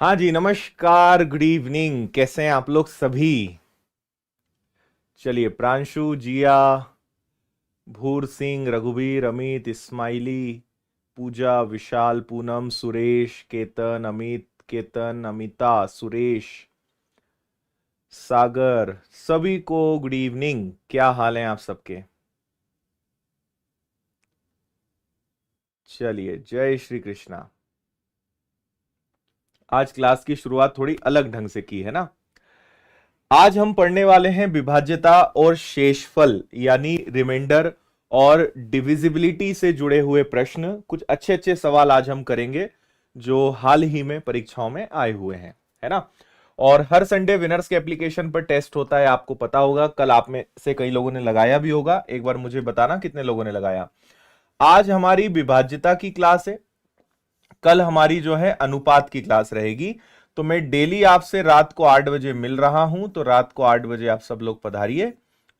हाँ जी, नमस्कार, good evening. कैसे हैं आप लोग सभी? चलिए, प्रांशु, जिया, भूर सिंह, रघुवीर, अमित, इस्माइली, पूजा, विशाल, पूनम, सुरेश, केतन, अमित, केतन, अमिता, सुरेश, सागर, सभी को गुड इवनिंग। क्या हाल है आप सबके? चलिए, जय श्री कृष्णा। आज क्लास की शुरुआत थोड़ी अलग ढंग से की है ना। आज हम पढ़ने वाले हैं विभाज्यता और शेषफल यानी रिमाइंडर और डिविजिबिलिटी से जुड़े हुए प्रश्न। कुछ अच्छे अच्छे सवाल आज हम करेंगे जो हाल ही में परीक्षाओं में आए हुए हैं, है ना। और हर संडे विनर्स के एप्लीकेशन पर टेस्ट होता है, आपको पता होगा। कल आप में से कई लोगों ने लगाया भी होगा, एक बार मुझे बताना कितने लोगों ने लगाया। आज हमारी विभाज्यता की क्लास है, कल हमारी जो है अनुपात की क्लास रहेगी। तो मैं डेली आपसे रात को 8 बजे मिल रहा हूं, तो रात को 8 बजे आप सब लोग पधारिए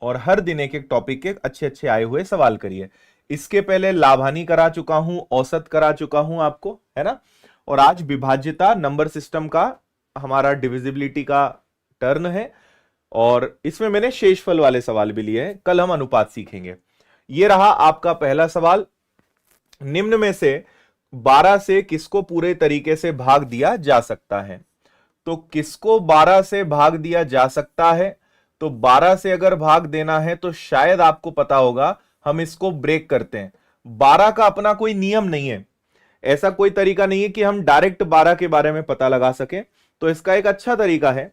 और हर दिन एक एक टॉपिक के अच्छे अच्छे आए हुए सवाल करिए। इसके पहले लाभानी करा चुका हूं, औसत करा चुका हूं आपको, है ना। और आज विभाज्यता नंबर सिस्टम का हमारा डिविजिबिलिटी का टर्न है और इसमें मैंने शेषफल वाले सवाल भी लिए हैं। कल हम अनुपात सीखेंगे। यह रहा आपका पहला सवाल। निम्न में से 12 से किसको पूरे तरीके से भाग दिया जा सकता है? तो किसको 12 से भाग दिया जा सकता है? तो 12 से अगर भाग देना है तो शायद आपको पता होगा हम इसको ब्रेक करते हैं। 12 का अपना कोई नियम नहीं है, ऐसा कोई तरीका नहीं है कि हम डायरेक्ट 12 के बारे में पता लगा सके। तो इसका एक अच्छा तरीका है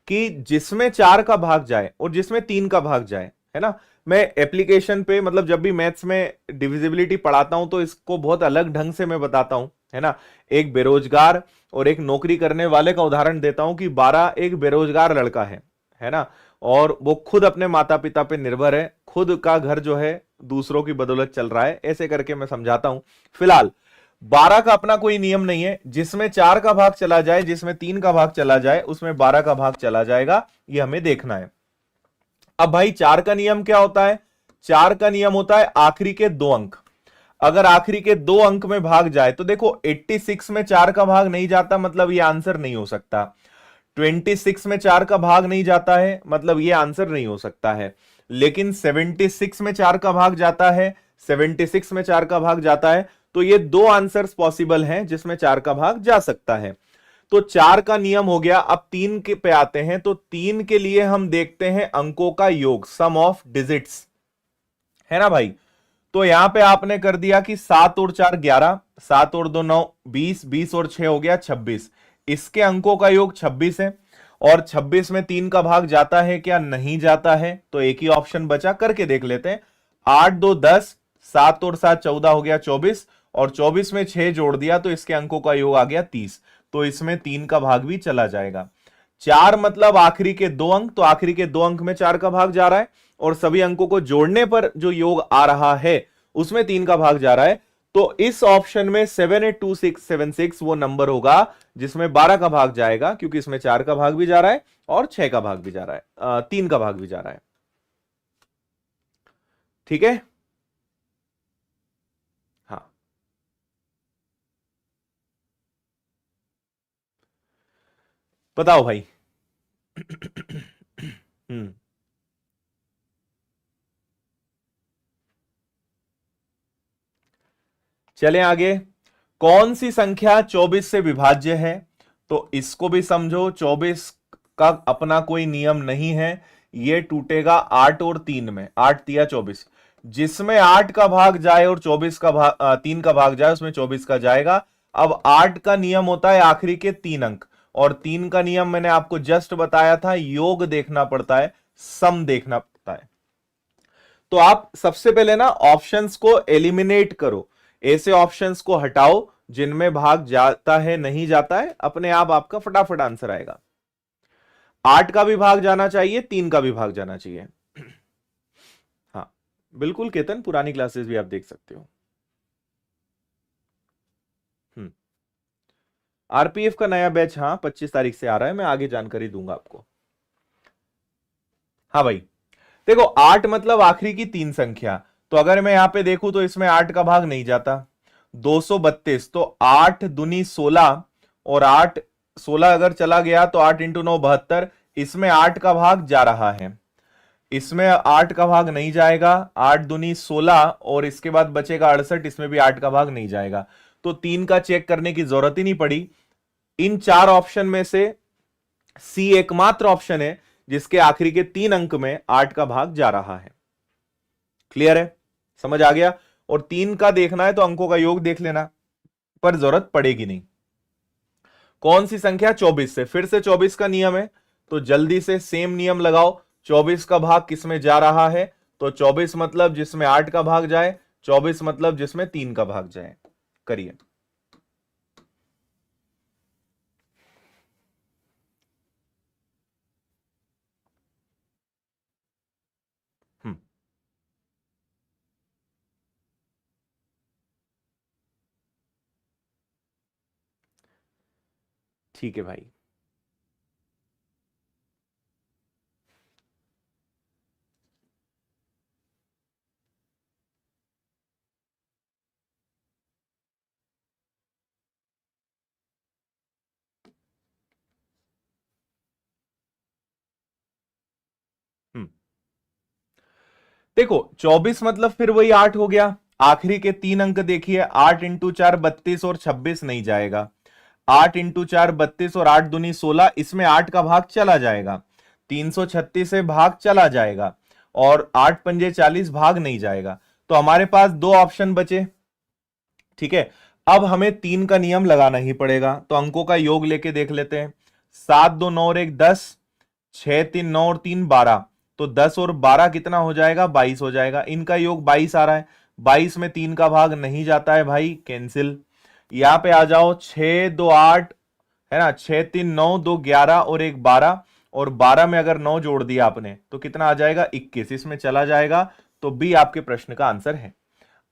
कि जिसमें 4 का भाग जाए और जिसमें 3 का भाग जाए, है ना। मैं एप्लीकेशन पे मतलब जब भी मैथ्स में डिविजिबिलिटी पढ़ाता हूं तो इसको बहुत अलग ढंग से मैं बताता हूं, है ना। एक बेरोजगार और एक नौकरी करने वाले का उदाहरण देता हूं कि 12 एक बेरोजगार लड़का है ना। और वो खुद अपने माता पिता पे निर्भर है, खुद का घर जो है दूसरों की बदौलत चल रहा है, ऐसे करके मैं समझाता हूं। फिलहाल 12 का अपना कोई नियम नहीं है, जिसमें 4 का भाग चला जाए, जिसमें 3 का भाग चला जाए, उसमें 12 का भाग चला जाएगा, ये हमें देखना है। अब भाई 4 का नियम क्या होता है? 4 का नियम होता है आखिरी के 2 अंक। अगर आखिरी के 2 अंक में भाग जाए तो देखो 86 में 4 का भाग नहीं जाता, मतलब ये आंसर नहीं हो सकता। 26 में 4 का भाग नहीं जाता है, मतलब ये आंसर नहीं हो सकता है। लेकिन 76 में 4 का भाग जाता है, 76 में 4 का भाग जाता है, तो ये दो आंसर्स पॉसिबल हैं जिसमें 4 का भाग जा सकता है। तो 4 का नियम हो गया। अब 3 के पे आते हैं, तो 3 के लिए हम देखते हैं अंकों का योग, सम ऑफ डिजिट्स, है ना भाई। तो यहां पे आपने कर दिया कि 7 और 4 11, 7 और 2 9, 20, 20 और 6 हो गया 26। इसके अंकों का योग 26 है और 26 में 3 का भाग जाता है क्या? नहीं जाता है। तो एक ही ऑप्शन बचा, करके देख लेते हैं। 8 2 10, 7 और 7 14 हो गया 24 और 24 में 6 जोड़ दिया तो इसके अंकों का योग आ गया 30। तो इसमें 3 का भाग भी चला जाएगा। 4 मतलब आखिरी के 2 अंक, तो आखिरी के 2 अंक में 4 का भाग जा रहा है और सभी अंकों को जोड़ने पर जो योग आ रहा है उसमें 3 का भाग जा रहा है। तो इस ऑप्शन में 782676 वो नंबर होगा जिसमें 12 का भाग जाएगा, क्योंकि इसमें 4 का भाग भी जा रहा है और 6 का भाग भी जा रहा है, 3 का भाग भी जा रहा है। ठीक है, हाँ। बताओ भाई। हम्म। चलें आगे। कौन सी संख्या 24 से विभाज्य है? तो इसको भी समझो, 24 का अपना कोई नियम नहीं है, ये टूटेगा 8 और 3 में। 8 तिया 24, जिसमें 8 का भाग जाए और 24 का भाग 3 का भाग जाए उसमें 24 का जाएगा। अब 8 का नियम होता है आखिरी के 3 अंक और 3 का नियम मैंने आपको जस्ट बताया था, योग देखना पड़ता है, सम देखना पड़ता है। तो आप सबसे पहले ना ऑप्शंस को एलिमिनेट करो, ऐसे ऑप्शंस को हटाओ जिनमें भाग जाता है नहीं जाता है, अपने आप आपका फटाफट आंसर आएगा। 8 का भी भाग जाना चाहिए, 3 का भी भाग जाना चाहिए। हाँ बिल्कुल केतन, पुरानी क्लासेस भी आप देख सकते हो। हम्म। आरपीएफ का नया बैच हाँ 25 तारीख से आ रहा है, मैं आगे जानकारी दूंगा आपको। हाँ भाई, देखो 8 मतलब आखिरी की 3 संख्या, तो अगर मैं यहां पे देखूं तो इसमें 8 का भाग नहीं जाता। 232, तो 8 दूनी 16 और 8 16 अगर चला गया तो 8 इंटू 9 72, इसमें 8 का भाग जा रहा है, इसमें 8 का भाग नहीं जाएगा, 8 दूनी 16 और इसके बाद बचेगा 68, इसमें भी 8 का भाग नहीं जाएगा। तो 3 का चेक करने की जरूरत ही नहीं पड़ी। इन 4 ऑप्शन में से सी एकमात्र ऑप्शन है जिसके आखिरी के 3 अंक में 8 का भाग जा रहा है। क्लियर है, समझ आ गया। और 3 का देखना है तो अंकों का योग देख लेना, पर जरूरत पड़ेगी नहीं। कौन सी संख्या? 24 से। फिर से 24 का नियम है, तो जल्दी से सेम नियम लगाओ। 24 का भाग किसमें जा रहा है? तो 24 मतलब जिसमें 8 का भाग जाए, 24 मतलब जिसमें 3 का भाग जाए। करिए। ठीक है भाई। देखो 24 मतलब फिर वही 8 हो गया। आखिरी के 3 अंक देखिए, 8 इंटू 4 32 और 26 नहीं जाएगा। 8 इंटू 4 32 और 8 दूनी 16, इसमें 8 का भाग चला जाएगा। 336 से भाग चला जाएगा और 8 पंजे 40 भाग नहीं जाएगा। तो हमारे पास 2 ऑप्शन बचे। ठीक है, अब हमें 3 का नियम लगाना ही पड़ेगा। तो अंकों का योग लेके देख लेते हैं। 7 2 9 और 1 10, 6 3 9 और 3 12, तो 10 और 12 कितना हो जाएगा? 22 हो जाएगा। इनका योग 22 आ रहा है। 22 में 3 का भाग नहीं जाता है भाई, कैंसिल। यहां पे आ जाओ, 6 2 8 है ना, 6 3 9 2 11 और 1 12, और 12 में अगर 9 जोड़ दिया आपने तो कितना आ जाएगा? 21। इसमें चला जाएगा, तो बी आपके प्रश्न का आंसर है।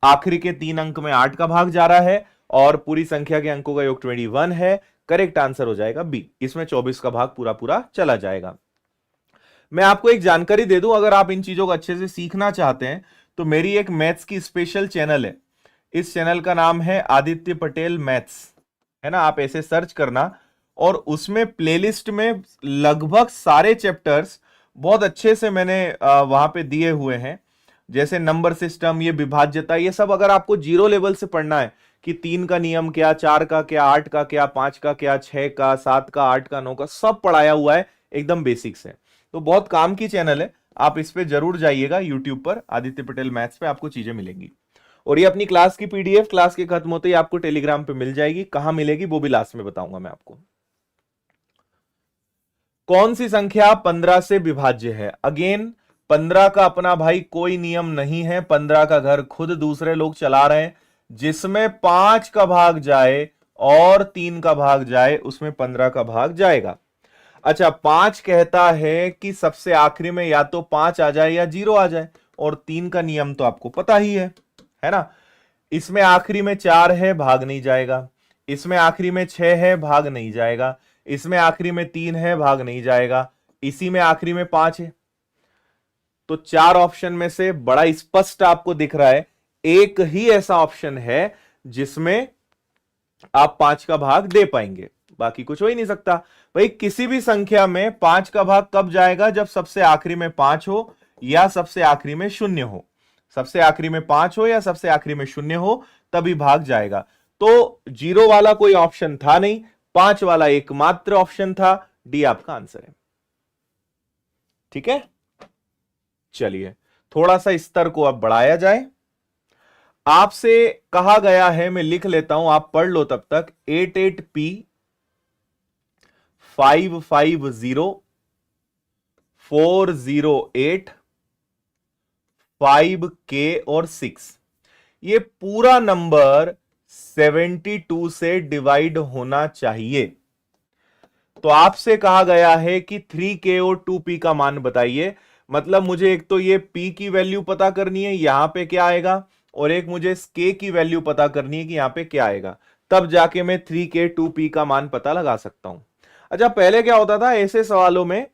आखिरी के 3 अंक में 8 का भाग जा रहा है और पूरी संख्या के अंकों का योग 21 है। करेक्ट आंसर हो जाएगा बी। इसमें 24 का भाग पूरा पूरा चला जाएगा। मैं आपको एक जानकारी दे दूं, अगर आप इन चीजों को अच्छे से सीखना चाहते हैं तो मेरी एक मैथ्स की स्पेशल चैनल है। इस चैनल का नाम है आदित्य पटेल मैथ्स, है ना। आप ऐसे सर्च करना, और उसमें प्लेलिस्ट में लगभग सारे चैप्टर्स बहुत अच्छे से मैंने वहां पे दिए हुए हैं। जैसे नंबर सिस्टम, ये विभाज्यता, ये सब अगर आपको जीरो लेवल से पढ़ना है कि 3 का नियम क्या, 4 का क्या, 8 का क्या, 5 का क्या, 6 का, 7 का, 8 का, 9 का, सब पढ़ाया हुआ है एकदम बेसिक से। तो बहुत काम की चैनल है, आप इस पे जरूर जाइएगा। यूट्यूब पर आदित्य पटेल मैथ्स पे आपको चीजें मिलेंगी। और ये अपनी क्लास की पीडीएफ क्लास के खत्म होते ही आपको टेलीग्राम पे मिल जाएगी। कहां मिलेगी वो भी लास्ट में बताऊंगा मैं आपको। कौन सी संख्या 15 से विभाज्य है? अगेन 15 का अपना भाई कोई नियम नहीं है। 15 का घर खुद दूसरे लोग चला रहे हैं। जिसमें 5 का भाग जाए और 3 का भाग जाए, उसमें 15 का भाग जाएगा। अच्छा, 5 कहता है कि सबसे आखिरी में या तो 5 आ जाए या 0 आ जाए, और 3 का नियम तो आपको पता ही है ना। इसमें आखिरी में 4 है, भाग नहीं जाएगा। इसमें आखिरी में 6 है, भाग नहीं जाएगा। इसमें आखिरी में 3 है, भाग नहीं जाएगा। इसी में आखिरी में 5 है। तो 4 ऑप्शन में से बड़ा स्पष्ट आपको दिख रहा है, एक ही ऐसा ऑप्शन है जिसमें आप 5 का भाग दे पाएंगे, बाकी कुछ हो ही नहीं सकता। भाई किसी भी संख्या में 5 का भाग कब जाएगा? जब सबसे आखिरी में 5 हो या सबसे आखिरी में 0 हो। सबसे आखिरी में 5 हो या सबसे आखिरी में 0 हो, तभी भाग जाएगा। तो 0 वाला कोई ऑप्शन था नहीं, 5 वाला एकमात्र ऑप्शन था। डी आपका आंसर है। ठीक है, चलिए थोड़ा सा स्तर को अब बढ़ाया जाए। आपसे कहा गया है, मैं लिख लेता हूं, आप पढ़ लो तब तक। 88P 550 408 5K और 6, ये पूरा नंबर 72 से डिवाइड होना चाहिए। तो आपसे कहा गया है कि 3K और 2P का मान बताइए। मतलब मुझे एक तो ये P की वैल्यू पता करनी है, यहां पे क्या आएगा, और एक मुझे K की वैल्यू पता करनी है कि यहां पे क्या आएगा। तब जाके मैं 3K 2P का मान पता लगा सकता हूं। अच्छा, पहले क्या होता था, ऐसे सवालों में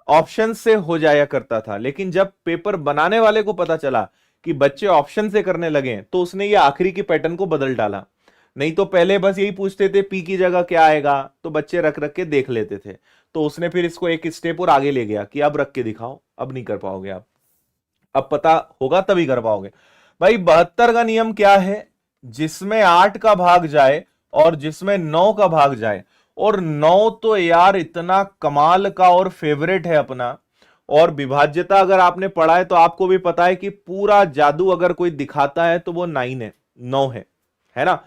ऑप्शन से हो जाया करता था, लेकिन जब पेपर बनाने वाले को पता चला कि बच्चे ऑप्शन से करने लगे तो उसने ये आखिरी की पैटर्न को बदल डाला। नहीं तो पहले बस यही पूछते थे पी की जगह क्या आएगा, तो बच्चे रख रख के देख लेते थे। तो उसने फिर इसको एक स्टेप और आगे ले गया कि अब रख के दिखाओ, अब नहीं कर पाओगे आप, अब पता होगा तभी कर पाओगे। भाई 72 का नियम क्या है, जिसमें 8 का भाग जाए और जिसमें 9 का भाग जाए। और 9 तो यार इतना कमाल का और फेवरेट है अपना। और विभाज्यता अगर आपने पढ़ा है तो आपको भी पता है कि पूरा जादू अगर कोई दिखाता है तो वो 9 है, 9 है ना।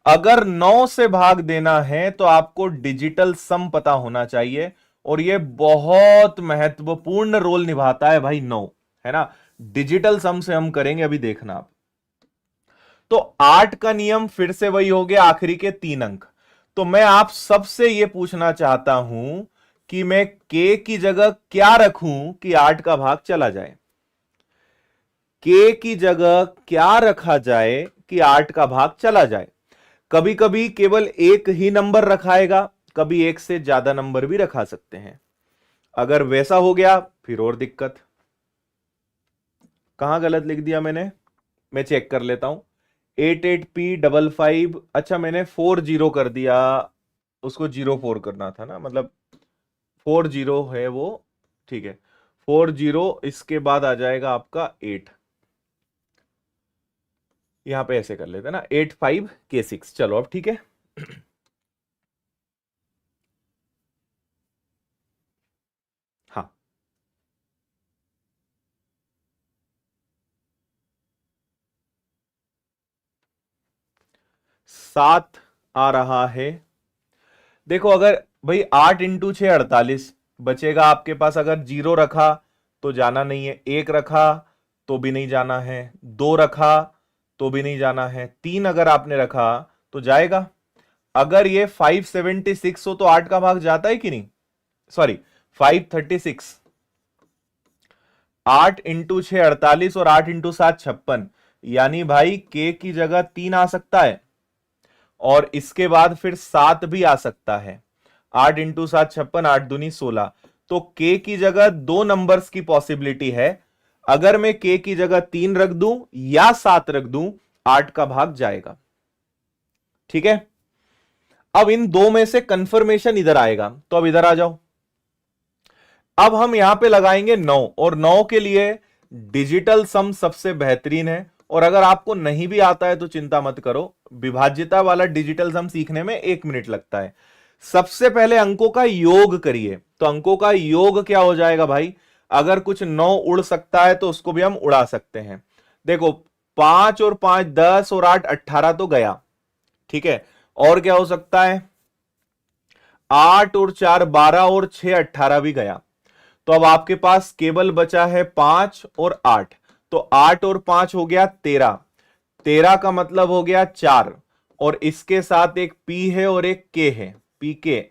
अगर 9 से भाग देना है तो आपको डिजिटल सम पता होना चाहिए, और ये बहुत महत्वपूर्ण रोल निभाता है भाई 9, है ना। डिजिटल सम से हम करेंगे, अभी देखना आप। तो 8 का नियम फिर से वही हो गया, आखिरी के 3 अंक। तो मैं आप सबसे यह पूछना चाहता हूं कि मैं के की जगह क्या रखूं कि 8 का भाग चला जाए। के की जगह क्या रखा जाए कि 8 का भाग चला जाए। कभी कभी केवल एक ही नंबर रखाएगा, कभी एक से ज्यादा नंबर भी रखा सकते हैं। अगर वैसा हो गया फिर और दिक्कत। कहां गलत लिख दिया मैंने, मैं चेक कर लेता हूं। 88P55, अच्छा मैंने 40 कर दिया, उसको 04 करना था ना, मतलब 40 है वो, ठीक है 40, इसके बाद आ जाएगा आपका 8, यहां पे ऐसे कर लेते हैं ना 85K6। चलो अब ठीक है। हाँ, 7 आ रहा है। देखो अगर भाई 8 × 6 48 बचेगा आपके पास। अगर 0 रखा तो जाना नहीं है, 1 रखा तो भी नहीं जाना है, 2 रखा तो भी नहीं जाना है, 3 अगर आपने रखा तो जाएगा। अगर ये 576 हो तो 8 का भाग जाता है कि नहीं, सॉरी 536। 8 × 6 48 और 8 × 7 56, यानी भाई के की जगह 3 आ सकता है और इसके बाद फिर 7 भी आ सकता है। 8 × 7 56, 8 दूनी 16। तो के की जगह 2 नंबर्स की पॉसिबिलिटी है। अगर मैं के की जगह 3 रख दूं या 7 रख दूं, 8 का भाग जाएगा। ठीक है, अब इन दो में से कंफर्मेशन इधर आएगा, तो अब इधर आ जाओ। अब हम यहां पे लगाएंगे 9, और 9 के लिए डिजिटल सम सबसे बेहतरीन है। और अगर आपको नहीं भी आता है तो चिंता मत करो, विभाज्यता वाला डिजिटल सम सीखने में 1 मिनट लगता है। सबसे पहले अंकों का योग करिए। तो अंकों का योग क्या हो जाएगा भाई, अगर कुछ 9 उड़ सकता है तो उसको भी हम उड़ा सकते हैं। देखो 5 और 5 10 और 8 18 तो गया, ठीक है। और क्या हो सकता है, 8 और 4 12 और 6 18 भी गया। तो अब आपके पास केवल बचा है 5 और 8। तो 8 और 5 हो गया 13, 13 का मतलब हो गया 4, और इसके साथ एक P है और एक K है, PK।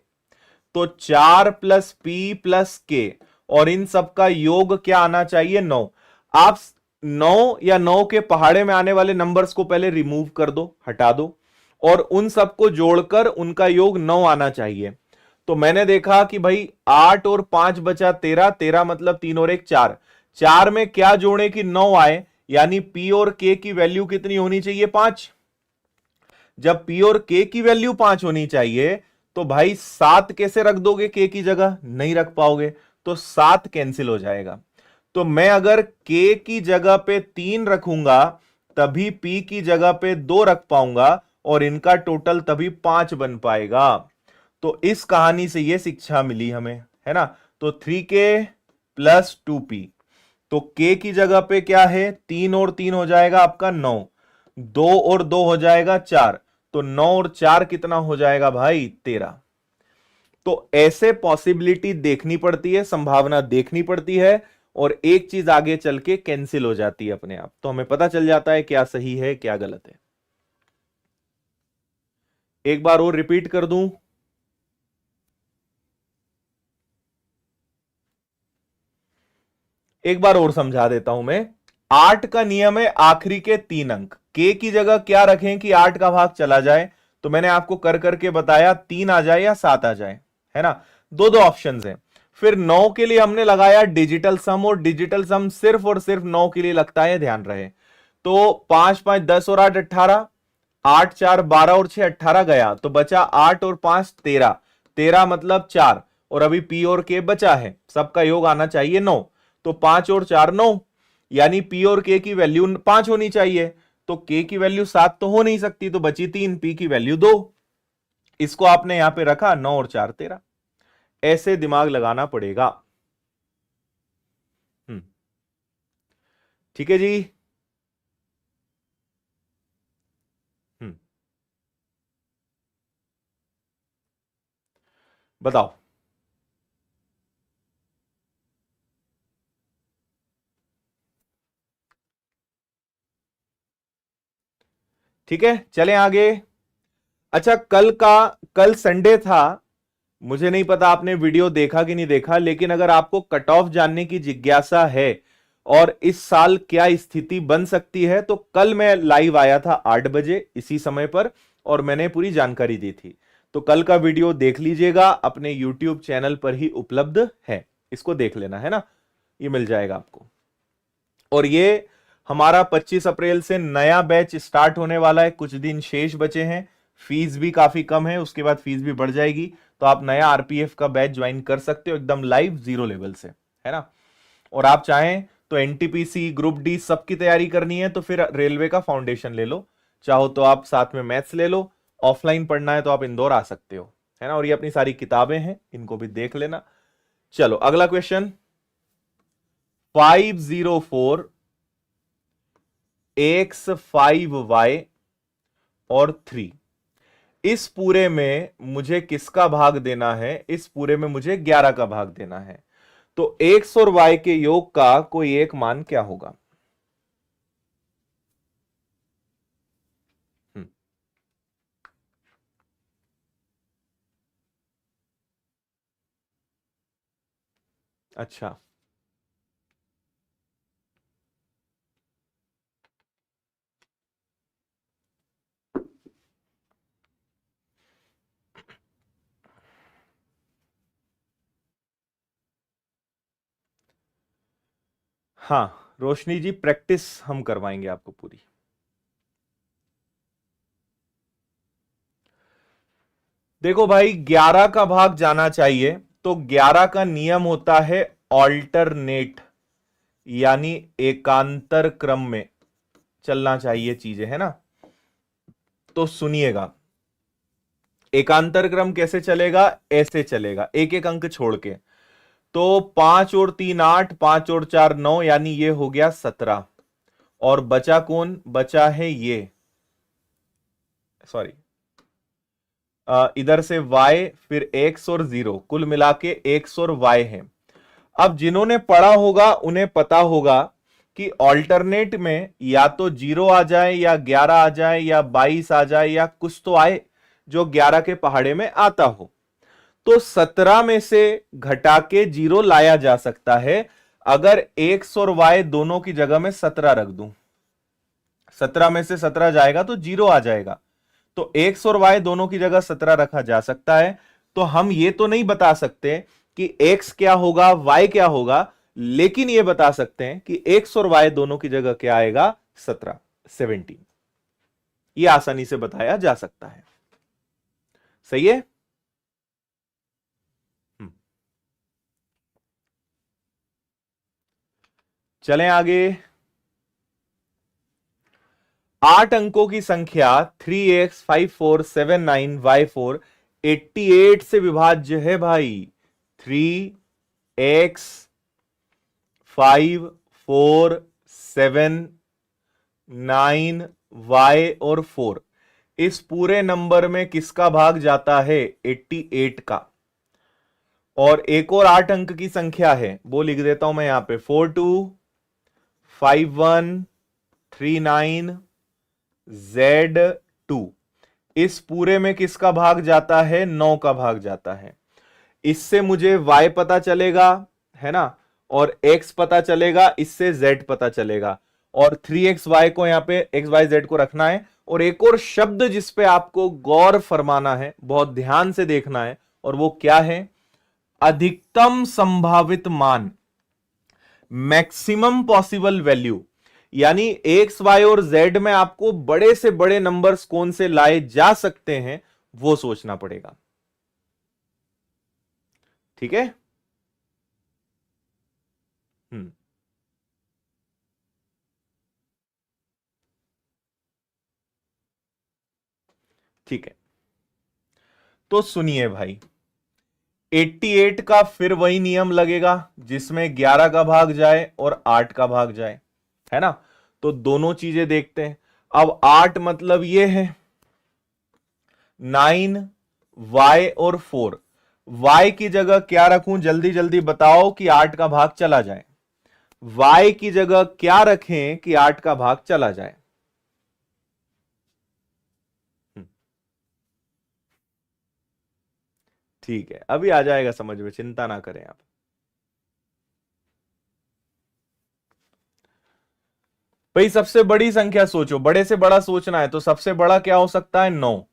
तो 4 + P + K, और इन सब का योग क्या आना चाहिए, 9। आप 9 या 9 के पहाड़े में आने वाले नंबर्स को पहले रिमूव कर दो, हटा दो, और उन सबको जोड़कर उनका योग 9 आना चाहिए। तो मैंने देखा कि भाई 8 और 5 बचा 13, 13 मतलब 3 और 1 4, 4 में क्या जोड़े कि 9 आए, यानी P और K की वैल्यू कितनी होनी चाहिए, 5। जब P और K की वैल्यू 5 होनी चाहिए तो भाई 7 कैसे रख दोगे K की जगह, नहीं रख पाओगे, तो 7 कैंसिल हो जाएगा। तो मैं अगर K की जगह पे 3 रखूंगा तभी P की जगह पे 2 रख पाऊंगा, और इनका टोटल तभी 5 बन पाएगा। तो इस कहानी से यह शिक्षा मिली हमें, है ना। तो 3K + 2P, तो K की जगह पे क्या है, 3 और 3 हो जाएगा आपका 9, 2 और 2 हो जाएगा 4, तो 9 और 4 कितना हो जाएगा भाई, 13। तो ऐसे पॉसिबिलिटी देखनी पड़ती है, संभावना देखनी पड़ती है, और एक चीज आगे चल के कैंसिल हो जाती है अपने आप, तो हमें पता चल जाता है क्या सही है क्या गलत है। एक बार और रिपीट कर दूं, एक बार और समझा देता हूं मैं। 8 का नियम है आखिरी के 3 अंक। के की जगह क्या रखें कि 8 का भाग चला जाए, तो मैंने आपको कर करके बताया 3 आ जाए या 7 आ जाए, है ना। दो दो ऑप्शंस हैं। फिर 9 के लिए हमने लगाया डिजिटल सम, और डिजिटल सम सिर्फ और सिर्फ 9 के लिए लगता है, ध्यान रहे। तो 5 5 10 और 8 18, 8 4 12 और 6 18 गया, तो बचा 8 और 5 13, 13 मतलब 4, और अभी पी और के बचा है, सबका योग आना चाहिए 9, तो 5 और 4 9, यानी पी और के की वैल्यू 5 होनी चाहिए, तो के की वैल्यू 7 तो हो नहीं सकती, तो बची 3, पी की वैल्यू 2। इसको आपने यहां पे रखा, 9 और 4 13। ऐसे दिमाग लगाना पड़ेगा। ठीक है जी। हम्म बताओ। ठीक है, चलें आगे। अच्छा, कल संडे था, मुझे नहीं पता आपने वीडियो देखा कि नहीं देखा, लेकिन अगर आपको कट ऑफ जानने की जिज्ञासा है और इस साल क्या स्थिति बन सकती है, तो कल मैं लाइव आया था 8 बजे इसी समय पर, और मैंने पूरी जानकारी दी थी। तो कल का वीडियो देख लीजिएगा, अपने YouTube चैनल पर ही उपलब्ध है, इसको देख लेना है ना, ये मिल जाएगा आपको। और ये हमारा 25 अप्रैल से नया बैच स्टार्ट होने वाला है, कुछ दिन शेष बचे हैं, फीस भी काफी कम है, उसके बाद फीस भी बढ़ जाएगी, तो आप नया आरपीएफ का बैच ज्वाइन कर सकते हो, एकदम लाइव 0 लेवल से, है ना। और आप चाहें तो एनटीपीसी, ग्रुप डी सबकी तैयारी करनी है तो फिर रेलवे का फाउंडेशन ले लो, चाहो तो आप साथ में मैथ्स ले लो, ऑफलाइन पढ़ना है तो आप इंदौर आ सकते हो, है ना। और ये अपनी सारी किताबें हैं, इनको भी देख लेना। चलो अगला क्वेश्चन, 504 x 5y और 3, इस पूरे में मुझे किसका भाग देना है, इस पूरे में मुझे 11 का भाग देना है, तो x और y के योग का कोई एक मान क्या होगा। हम्म, अच्छा, हाँ रोशनी जी, प्रैक्टिस हम करवाएंगे आपको पूरी। देखो भाई, 11 का भाग जाना चाहिए, तो 11 का नियम होता है ऑल्टरनेट, यानी एकांतर क्रम में चलना चाहिए चीजें, है ना। तो सुनिएगा, एकांतर क्रम कैसे चलेगा, ऐसे चलेगा, एक एक अंक छोड़ के। तो 5 और 3 8, 5 और 4 9, यानी ये हो गया 17, और बचा कौन, बचा है ये, सॉरी, इधर से y, फिर x और 0, कुल मिला के x और y है। अब जिन्होंने पढ़ा होगा उन्हें पता होगा कि ऑल्टरनेट में या तो 0 आ जाए, या 11 आ जाए, या 22 आ जाए, या कुछ तो आए जो 11 के पहाड़े में आता हो, तो 17 में से घटा के 0 लाया जा सकता है, अगर x और y दोनों की जगह में 17 रख दूं, 17 में से 17 जाएगा तो 0 आ जाएगा, तो x और y दोनों की जगह 17 रखा जा सकता है। तो हम ये तो नहीं बता सकते कि x क्या होगा, y क्या होगा, लेकिन ये बता सकते हैं कि x और y दोनों की जगह क्या आएगा, 17 17, ये आसानी से बताया जा सकता है। सही है। हम्म, चलें आगे। 8 अंकों की संख्या 3x 5479y4 88 से विभाज्य है भाई। 3x 5479y और 4, इस पूरे नंबर में किसका भाग जाता है, 88 का। और एक और 8 अंक की संख्या है, वो लिख देता हूं मैं यहां पे, 425139z2, इस पूरे में किसका भाग जाता है, 9 का भाग जाता है। इससे मुझे y पता चलेगा, है ना, और x पता चलेगा, इससे z पता चलेगा, और 3xy को यहां पे xyz को रखना है। और एक और शब्द जिस पे आपको गौर फरमाना है, बहुत ध्यान से देखना है, और वो क्या है, अधिकतम संभावित मान, मैक्सिमम पॉसिबल वैल्यू, यानी एक्स वाई और जेड में आपको बड़े से बड़े नंबर्स कौन से लाए जा सकते हैं वो सोचना पड़ेगा। ठीक है। हम्म। ठीक है, तो सुनिए भाई, 88 का फिर वही नियम लगेगा जिसमें 11 का भाग जाए और 8 का भाग जाए, है ना। तो दोनों चीजें देखते हैं। अब 8 मतलब ये है 9 y और 4। y की जगह क्या रखूं, जल्दी जल्दी बताओ कि 8 का भाग चला जाए। y की जगह क्या रखें कि 8 का भाग चला जाए। ठीक है, अभी आ जाएगा समझ में, चिंता ना करें आप। भाई सबसे बड़ी संख्या सोचो, बड़े से बड़ा सोचना है तो सबसे बड़ा क्या हो सकता है, 9।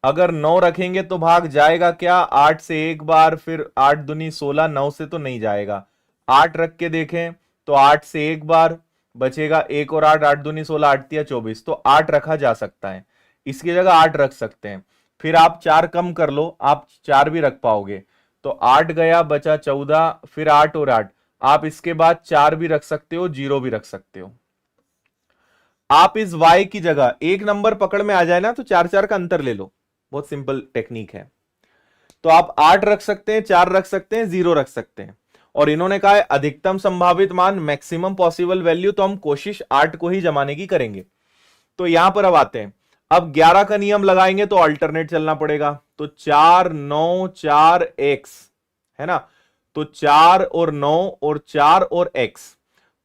अगर 9 रखेंगे तो भाग जाएगा क्या, 8 से एक बार, फिर 8 दूनी 16, 9 से तो नहीं जाएगा। 8 रख के देखें तो 8 से एक बार बचेगा, एक और 8, 8 दूनी 16, 8 तिया 24, तो 8 रखा जा सकता है। इसकी जगह 8 रख सकते हैं। फिर आप 4 कम कर लो, आप 4 भी रख पाओगे। तो 8 गया, बचा 14, फिर 8 और 8, आप इसके बाद 4 भी रख सकते हो, 0 भी रख सकते हो। आप इस y की जगह एक नंबर पकड़ में आ जाए ना तो 4 4 का अंतर ले लो, बहुत सिंपल टेक्निक है। तो आप 8 रख सकते हैं, 4 रख सकते हैं, 0 रख सकते हैं। और इन्होंने कहा है अधिकतम संभावित मान, मैक्सिमम पॉसिबल वैल्यू, तो हम कोशिश 8 को ही जमाने की करेंगे। तो यहां पर अब आते हैं, अब 11 का नियम लगाएंगे तो अल्टरनेट चलना पड़ेगा। तो 4 9 4 x, है ना। तो 4 और 9 और 4 और x,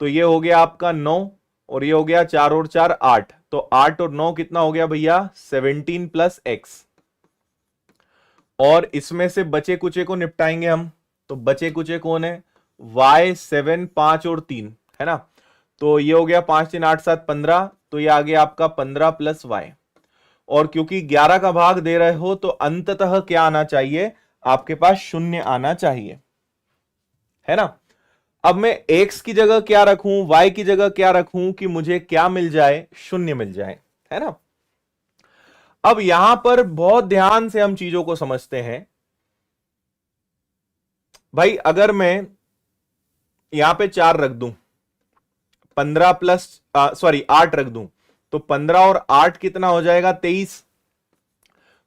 तो ये हो गया आपका 9 और ये हो गया 4 और 4 8। तो 8 और 9 कितना हो गया भैया, 17 प्लस x। और इसमें से बचे कुचे को निपटाएंगे हम। तो बचे कुचे कौन है, y 7 5 और 3, है ना। तो ये हो गया 5 3 8 7 15, तो ये आ गया आपका 15 प्लस y। और क्योंकि 11 का भाग दे रहे हो तो अंततः क्या आना चाहिए, आपके पास शून्य आना चाहिए, है ना। अब मैं x की जगह क्या रखूं, y की जगह क्या रखूं कि मुझे क्या मिल जाए, शून्य मिल जाए, है ना। अब यहां पर बहुत ध्यान से हम चीजों को समझते हैं। भाई अगर मैं यहां पे 4 रख दूं, 15 प्लस सॉरी 8 रख दूं, तो 15 और 8 कितना हो जाएगा, 23।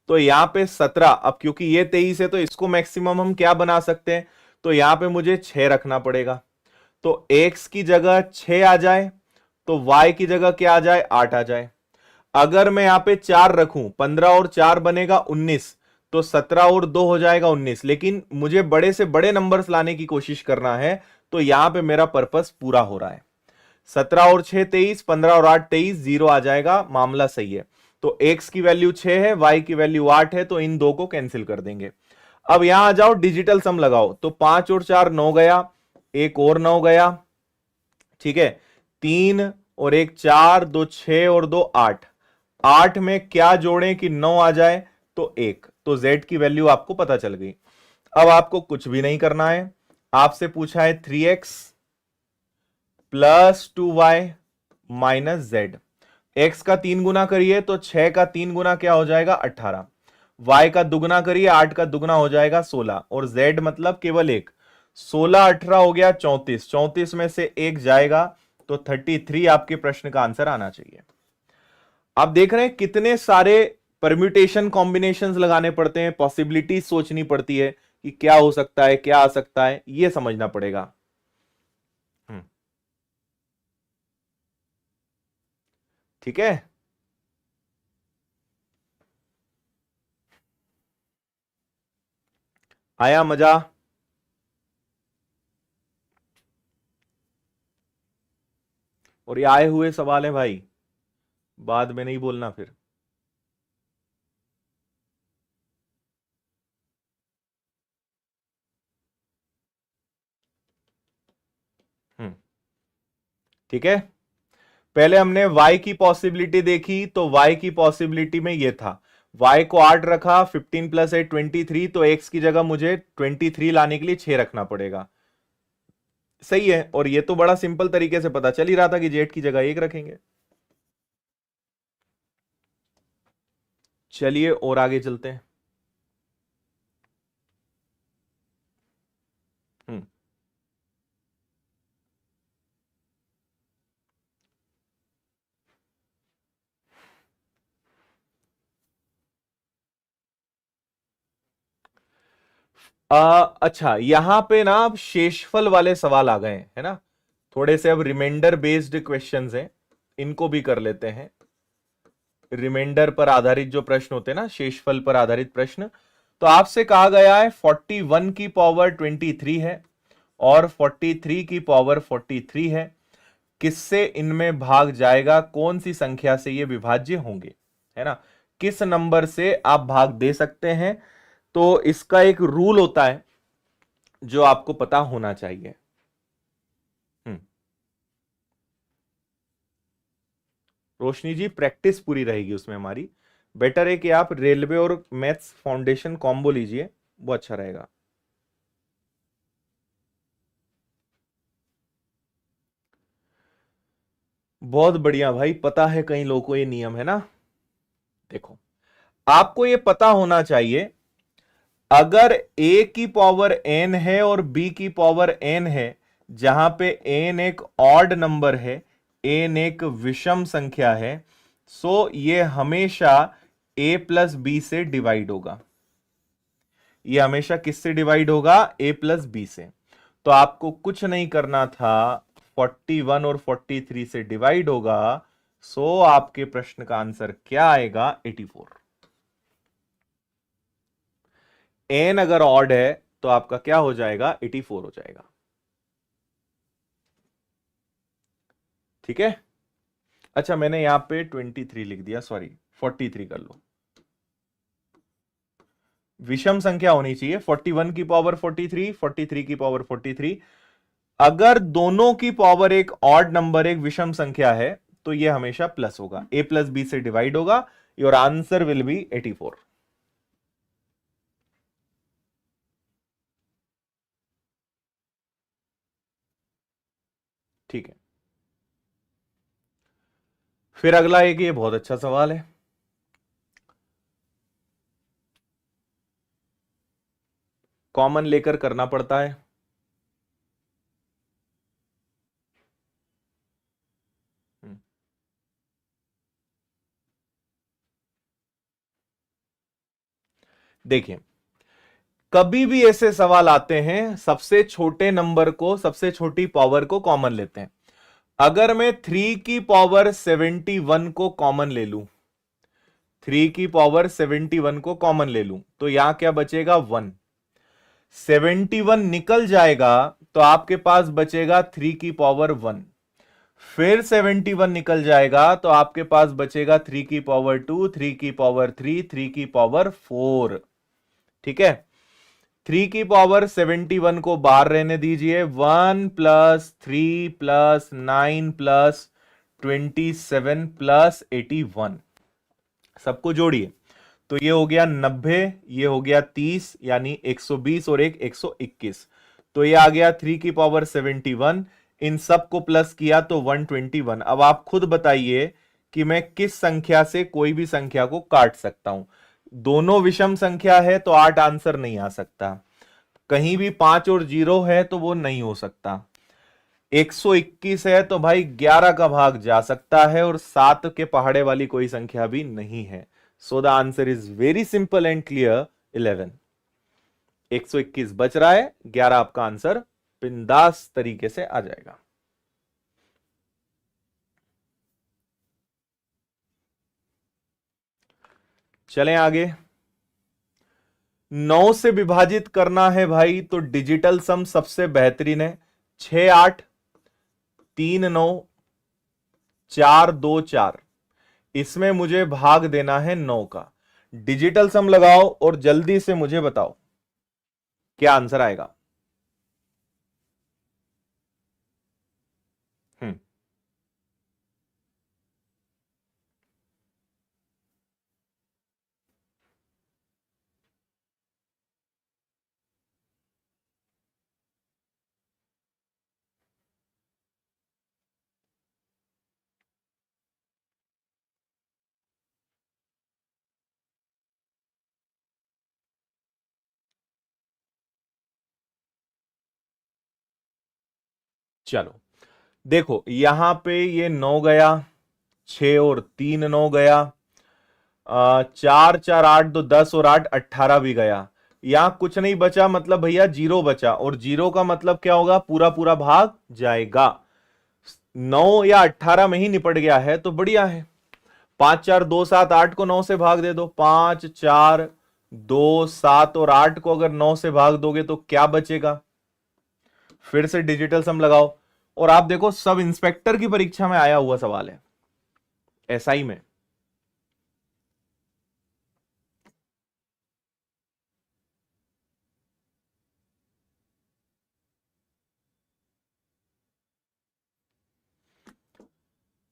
तो यहां पे 17, अब क्योंकि ये 23 है तो इसको मैक्सिमम हम क्या बना सकते हैं, तो यहां पे मुझे 6 रखना पड़ेगा। तो x की जगह 6 आ जाए, तो y की जगह क्या आ जाए, 8 आ जाए। अगर मैं यहां पे 4 रखूं, 15 और 4 बनेगा 19, तो 17 और 2 हो जाएगा 19। लेकिन मुझे बड़े से बड़े नंबर्स लाने की कोशिश करना है, तो यहां पे मेरा पर्पस पूरा हो रहा है। 17 और 6 23, 15 और 8 23, 0 आ जाएगा, मामला सही है। तो x की वैल्यू 6 है, y की वैल्यू 8 है, तो इन दो को कैंसिल कर देंगे। अब यहां आ जाओ, डिजिटल सम लगाओ, तो 5 और 4 9 गया, एक और 9 गया, ठीक है। 3 और 1 4, 2 6 और 2 8। 8 में क्या जोड़ें कि 9 आ जाए, तो 1। तो z की वैल्यू आपको पता चल गई। अब आपको कुछ भी नहीं करना है, आपसे पूछा है 3x plus 2y minus Z. x का 3 गुना करिए तो 6 का 3 गुना क्या हो जाएगा, 18। y का दुगना करिए, 8 का दुगना हो जाएगा 16। और z मतलब केवल एक, 16 18 हो गया 34, 34 में से एक जाएगा तो 33 आपके प्रश्न का आंसर आना चाहिए। आप देख रहे हैं कितने सारे परम्यूटेशन कॉम्बिनेशंस लगाने पड़ते हैं, पॉसिबिलिटीज सोचनी पड़ती है कि क्या हो सकता है, क्या आ सकता है, यह समझना पड़ेगा। ठीक है। आया मजा। और ये आए हुए सवाल है भाई, बाद में नहीं बोलना फिर। हम्म। ठीक है, पहले हमने y की पॉसिबिलिटी देखी, तो y की पॉसिबिलिटी में ये था, y को 8 रखा, 15 प्लस 8 23, तो x की जगह मुझे 23 लाने के लिए 6 रखना पड़ेगा। सही है, और ये तो बड़ा सिंपल तरीके से पता चल ही रहा था कि जेड की जगह 1 रखेंगे। चलिए और आगे चलते हैं। हम्म अच्छा, यहां पे ना अब शेषफल वाले सवाल आ गए हैं, है ना। थोड़े से अब रिमाइंडर बेस्ड क्वेश्चंस हैं, इनको भी कर लेते हैं। रिमाइंडर पर आधारित जो प्रश्न होते हैं ना, शेषफल पर आधारित प्रश्न। तो आपसे कहा गया है 41 की पावर 23 है और 43 की पावर 43 है, किससे इनमें भाग जाएगा, कौन सी संख्या से ये विभाज्य होंगे, है ना। किस नंबर से आप भाग दे सकते हैं, तो इसका एक रूल होता है जो आपको पता होना चाहिए। हम्म रोशनी जी, प्रैक्टिस पूरी रहेगी उसमें हमारी। बेटर है कि आप रेलवे और मैथ्स फाउंडेशन कॉम्बो लीजिए, वो अच्छा रहेगा। बहुत बढ़िया भाई, पता है कई लोगों को ये नियम, है ना। देखो, आपको ये पता होना चाहिए, अगर a की पावर n है और b की पावर n है, जहां पे n एक ऑड नंबर है, n एक विषम संख्या है, सो ये हमेशा a प्लस बी से डिवाइड होगा। ये हमेशा किससे डिवाइड होगा, a प्लस बी से। तो आपको कुछ नहीं करना था, 41 और 43 से डिवाइड होगा, सो आपके प्रश्न का आंसर क्या आएगा, 84। एन अगर ऑड है तो आपका क्या हो जाएगा, 84 हो जाएगा। ठीक है। अच्छा, मैंने यहां पे 23 लिख दिया, सॉरी 43 कर लो। विषम संख्या होनी चाहिए, 41 की पावर 43, 43 की पावर 43। अगर दोनों की पावर एक ऑड नंबर, एक विषम संख्या है, तो यह हमेशा प्लस होगा, a प्लस बी से डिवाइड होगा। Your answer will be 84। ठीक है। फिर अगला एक, ये बहुत अच्छा सवाल है, कॉमन लेकर करना पड़ता है। हम्म, देखिए, कभी भी ऐसे सवाल आते हैं, सबसे छोटे नंबर को, सबसे छोटी पावर को कॉमन लेते हैं। अगर मैं 3 की पावर 71 को कॉमन ले लूं, 3 की पावर 71 को कॉमन ले लूं, तो यहां क्या बचेगा, 1। 71 निकल जाएगा तो आपके पास बचेगा 3 की पावर 1। फिर 71 निकल जाएगा तो आपके पास बचेगा 3 की पावर 2, 3 की पावर 3, 3 की पावर 4। ठीक है। 3 की पावर 71 को बाहर रहने दीजिए, 1 + 3 + 9 + 27 + 81, सबको जोड़िए, तो ये हो गया 90, ये हो गया 30, यानी 120 और एक 121। तो ये आ गया 3 की पावर 71। इन सब को प्लस किया तो 121। अब आप खुद बताइए कि मैं किस संख्या से कोई भी संख्या को काट सकता हूं। दोनों विषम संख्या है तो 8 आंसर नहीं आ सकता, कहीं भी 5 और 0 है तो वो नहीं हो सकता, 121 है तो भाई 11 का भाग जा सकता है, और 7 के पहाड़े वाली कोई संख्या भी नहीं है। So the answer is very simple and clear, 11। 121 बच रहा है, 11 आपका आंसर बिंदास तरीके से आ जाएगा। चलें आगे। 9 से विभाजित करना है भाई, तो डिजिटल सम सबसे बेहतरीन है। 6 8 3 9 4 2 4, इसमें मुझे भाग देना है 9 का। डिजिटल सम लगाओ और जल्दी से मुझे बताओ क्या आंसर आएगा। हम्म चलो देखो यहां पे ये 9 गया, 6 और 3 9 गया, 4 4 8 2 10 और 8 18 भी गया। यहां कुछ नहीं बचा, मतलब भैया 0 बचा, और 0 का मतलब क्या होगा, पूरा पूरा भाग जाएगा। 9 या 18 में ही निपट गया है तो बढ़िया है। 5 4 2 7 8 को 9 से भाग दे दो, 5 4 2 7 और 8 को अगर 9 से भाग दोगे तो क्या बचेगा। फिर से डिजिटल सम लगाओ, और आप देखो सब इंस्पेक्टर की परीक्षा में आया हुआ सवाल है, एसआई में।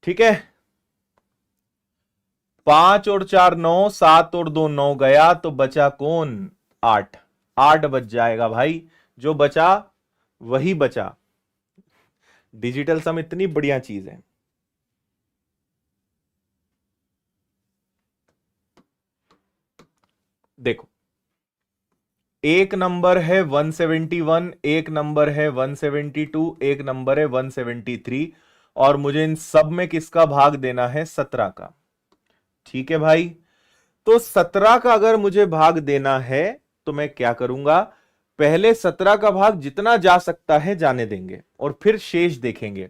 ठीक है, 5 और 4 9, 7 और 2 9 गया, तो बचा कौन, 8। 8 बच जाएगा भाई, जो बचा वही बचा। डिजिटल सम इतनी बढ़िया चीज है। देखो एक नंबर है 171, एक नंबर है 172, एक नंबर है 173, और मुझे इन सब में किसका भाग देना है, 17 का। ठीक है भाई, तो 17 का अगर मुझे भाग देना है तो मैं क्या करूंगा, पहले 17 का भाग जितना जा सकता है जाने देंगे और फिर शेष देखेंगे।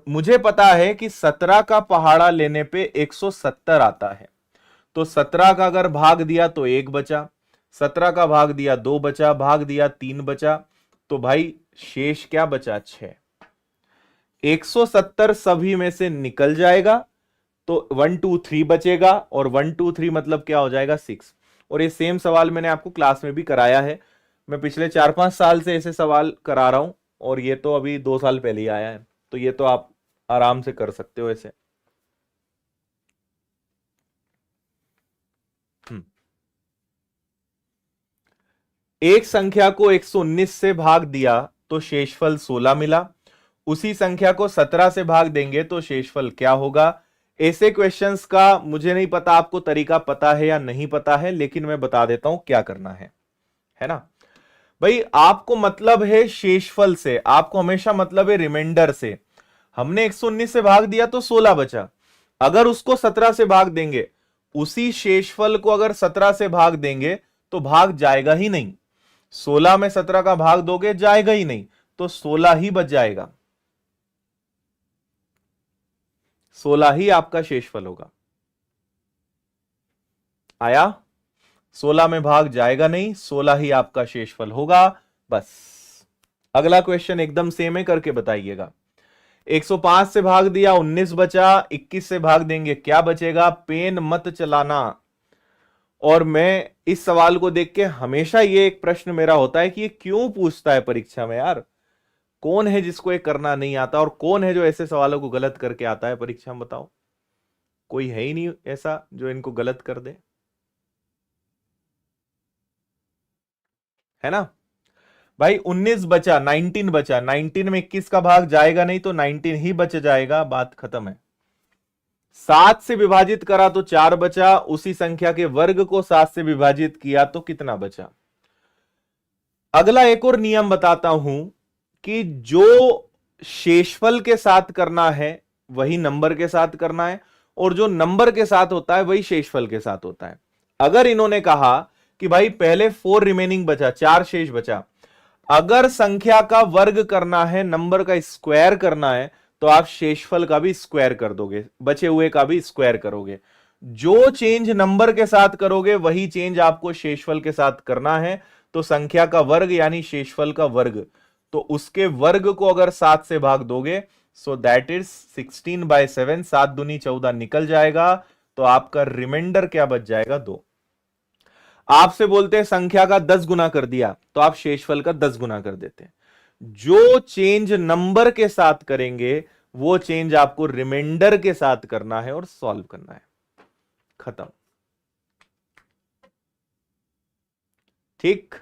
मुझे पता है कि 17 का पहाड़ा लेने पे 170 आता है, तो 17 का अगर भाग दिया तो 1 बचा, 17 का भाग दिया 2 बचा, भाग दिया 3 बचा, तो भाई शेष क्या बचा, 6। 170 सभी में से निकल जाएगा, तो 1 2 3 बचेगा, और 1 2 3 मतलब क्या हो जाएगा, 6। और ये सेम सवाल मैंने आपको क्लास में भी कराया है, मैं पिछले 4-5 साल से ऐसे सवाल करा रहा हूं, और ये तो अभी 2 साल पहले ही आया है, तो ये तो आप आराम से कर सकते हो ऐसे। एक संख्या को 119 से भाग दिया तो शेषफल 16 मिला, उसी संख्या को 17 से भाग देंगे तो शेषफल क्या होगा। ऐसे क्वेश्चंस का मुझे नहीं पता आपको तरीका पता है या नहीं पता है, लेकिन मैं बता देता हूं क्या करना है ना भाई। आपको मतलब है शेषफल से, आपको हमेशा मतलब है रिमाइंडर से। हमने 119 से भाग दिया तो 16 बचा, अगर उसको 17 से भाग देंगे, उसी शेषफल को अगर 17 से भाग देंगे तो भाग जाएगा ही नहीं। 16 में 17 का भाग दोगे जाएगा ही नहीं, तो 16 ही बच जाएगा, 16 ही आपका शेषफल होगा। आया, 16 में भाग जाएगा नहीं, 16 ही आपका शेषफल होगा। बस अगला क्वेश्चन एकदम सेम है, करके बताइएगा। 105 से भाग दिया 19 बचा, 21 से भाग देंगे क्या बचेगा, पेन मत चलाना। और मैं इस सवाल को देख के हमेशा ये एक प्रश्न मेरा होता है कि ये क्यों पूछता है परीक्षा में यार, कौन है जिसको ये करना नहीं आता, और कौन है जो ऐसे सवालों को गलत करके आता है परीक्षा में, बताओ। कोई है ही नहीं ऐसा जो इनको गलत कर दे, है ना भाई। 19 बचा, 19 बचा, 19 में 21 का भाग जाएगा नहीं, तो 19 ही बच जाएगा, बात खत्म है। 7 से विभाजित करा तो 4 बचा, उसी संख्या के वर्ग को 7 से विभाजित किया तो कितना बचा। अगला एक और नियम बताता हूं कि जो शेषफल के साथ करना है वही नंबर के साथ करना है, और जो नंबर के साथ होता है वही शेषफल के साथ होता है। अगर इन्होंने कहा कि भाई पहले 4 रिमेनिंग बचा, 4 शेष बचा, अगर संख्या का वर्ग करना है, नंबर का स्क्वायर करना है, तो आप शेषफल का भी स्क्वायर कर दोगे, बचे हुए का भी स्क्वायर करोगे। जो चेंज नंबर के साथ करोगे वही चेंज आपको शेषफल के साथ करना है। तो संख्या का वर्ग यानी शेषफल का वर्ग, तो उसके वर्ग को अगर 7 से भाग दोगे, सो दैट इज 16/7, 7 दूनी 14 निकल जाएगा, तो आपका रिमाइंडर क्या बच जाएगा, 2। आपसे बोलते हैं संख्या का 10 गुना कर दिया, तो आप शेषफल का 10 गुना कर देते हैं। जो चेंज नंबर के साथ करेंगे वो चेंज आपको रिमाइंडर के साथ करना है और सॉल्व करना है, खत्म। ठीक,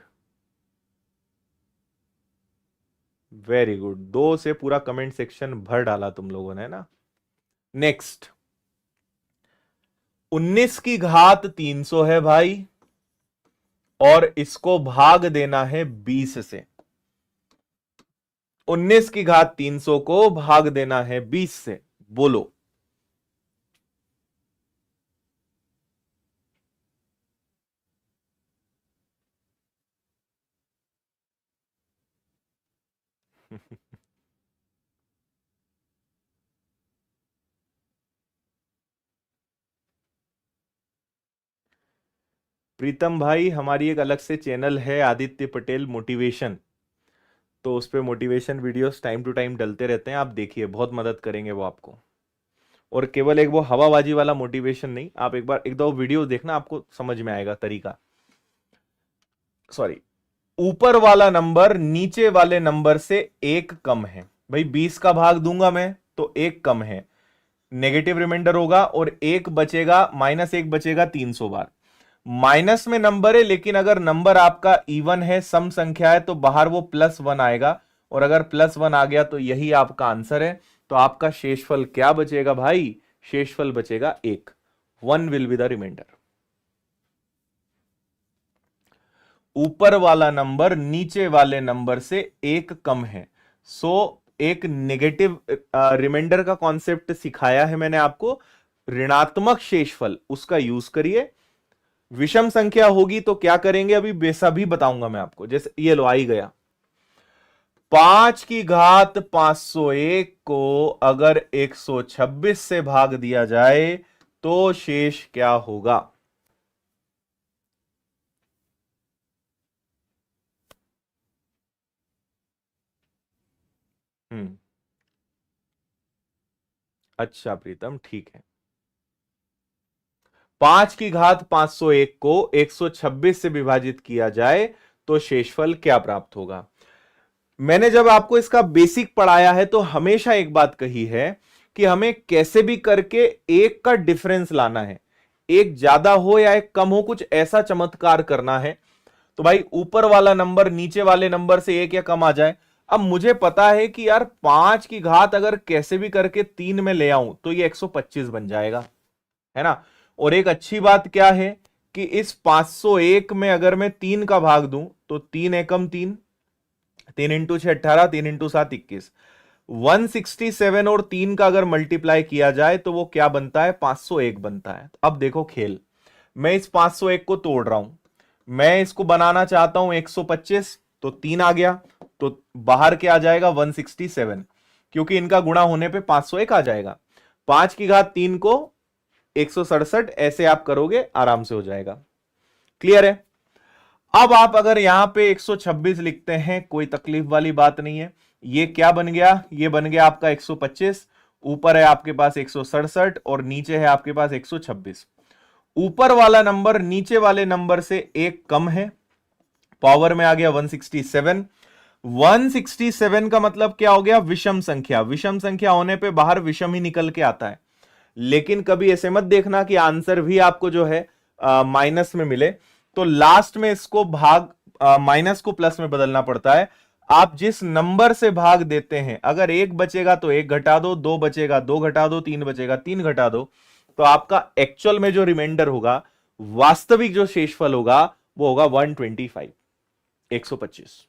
वेरी गुड, 2 से पूरा कमेंट सेक्शन भर डाला तुम लोगों ने ना। नेक्स्ट, 19 की घात 300 है भाई, और इसको भाग देना है 20 से। 19 की घात 300 को भाग देना है 20 से। बोलो। प्रीतम भाई, हमारी एक अलग से चैनल है आदित्य पटेल मोटिवेशन, तो उस पे motivation videos time to time डलते रहते हैं, आप देखिए, बहुत मदद करेंगे वो आपको। और केवल एक वो हवाबाजी वाला मोटिवेशन नहीं, आप एक बार एक दो वीडियो देखना, आपको समझ में आएगा तरीका। सॉरी, ऊपर वाला नंबर नीचे वाले नंबर से एक कम है। भाई 20 का भाग दूंगा मैं तो एक कम है, नेगेटिव रिमाइंडर होगा, और एक बचेगा, माइनस एक बचेगा 300 बार। माइनस में नंबर है, लेकिन अगर नंबर आपका इवन है, सम संख्या है, तो बाहर वो +1 आएगा, और अगर +1 आ गया तो यही आपका आंसर है। तो आपका शेषफल क्या बचेगा भाई? शेषफल बचेगा 1। 1 विल बी द रिमाइंडर। ऊपर वाला नंबर नीचे वाले नंबर से एक कम है, सो एक नेगेटिव रिमाइंडर का कॉन्सेप्ट सिखाया है मैंने आपको, ऋणात्मक शेषफल, उसका यूज करिए। विषम संख्या होगी तो क्या करेंगे, अभी वैसा भी बताऊंगा मैं आपको। जैसे ये लो, आ ही गया, 5 की घात 501 को अगर 126 से भाग दिया जाए तो शेष क्या होगा? हम्म। अच्छा प्रीतम, ठीक है। 5 की घात 501 को 126 से विभाजित किया जाए तो शेषफल क्या प्राप्त होगा? मैंने जब आपको इसका बेसिक पढ़ाया है तो हमेशा एक बात कही है कि हमें कैसे भी करके एक का डिफरेंस लाना है, एक ज्यादा हो या एक कम हो, कुछ ऐसा चमत्कार करना है। तो भाई ऊपर वाला नंबर नीचे वाले नंबर से एक या कम आ जाए। अब मुझे पता है कि यार 5 की घात अगर कैसे भी करके 3 में ले आऊं तो ये 125 बन जाएगा, है ना। और एक अच्छी बात क्या है कि इस 501 में अगर मैं 3 का भाग दूं तो 3 एकम 3, 3 इंटू 6 18, 3 इंटू 7 21, 167, और 3 का अगर मल्टीप्लाई किया जाए तो वो क्या बनता है? 501 बनता है। अब देखो खेल, मैं इस 501 को तोड़ रहा हूं, मैं इसको बनाना चाहता हूं 125, तो 3 आ गया, तो बाहर क्या आ जाएगा? 167, क्योंकि इनका गुणा होने पे 501 आ जाएगा। 5 की घात 3 को 167, ऐसे आप करोगे आराम से हो जाएगा। क्लियर है? अब आप अगर यहां पे 126 लिखते हैं, कोई तकलीफ वाली बात नहीं है। ये क्या बन गया? ये बन गया आपका 125, ऊपर है आपके पास 167 और नीचे है आपके पास 126। ऊपर वाला नंबर नीचे वाले नंबर से एक कम है, पावर में आ गया 167। 167 का मतलब क्या हो गया? विषम संख्या। विषम संख्या होने पे बाहर विषम ही निकल के आता है। लेकिन कभी ऐसे मत देखना कि आंसर भी आपको जो है माइनस में मिले, तो लास्ट में इसको भाग माइनस को प्लस में बदलना पड़ता है। आप जिस नंबर से भाग देते हैं, अगर एक बचेगा तो एक घटा दो, दो बचेगा दो घटा दो, तीन बचेगा तीन घटा दो, तो आपका एक्चुअल में जो रिमाइंडर होगा, वास्तविक जो शेषफल होगा, वो होगा 125, 125।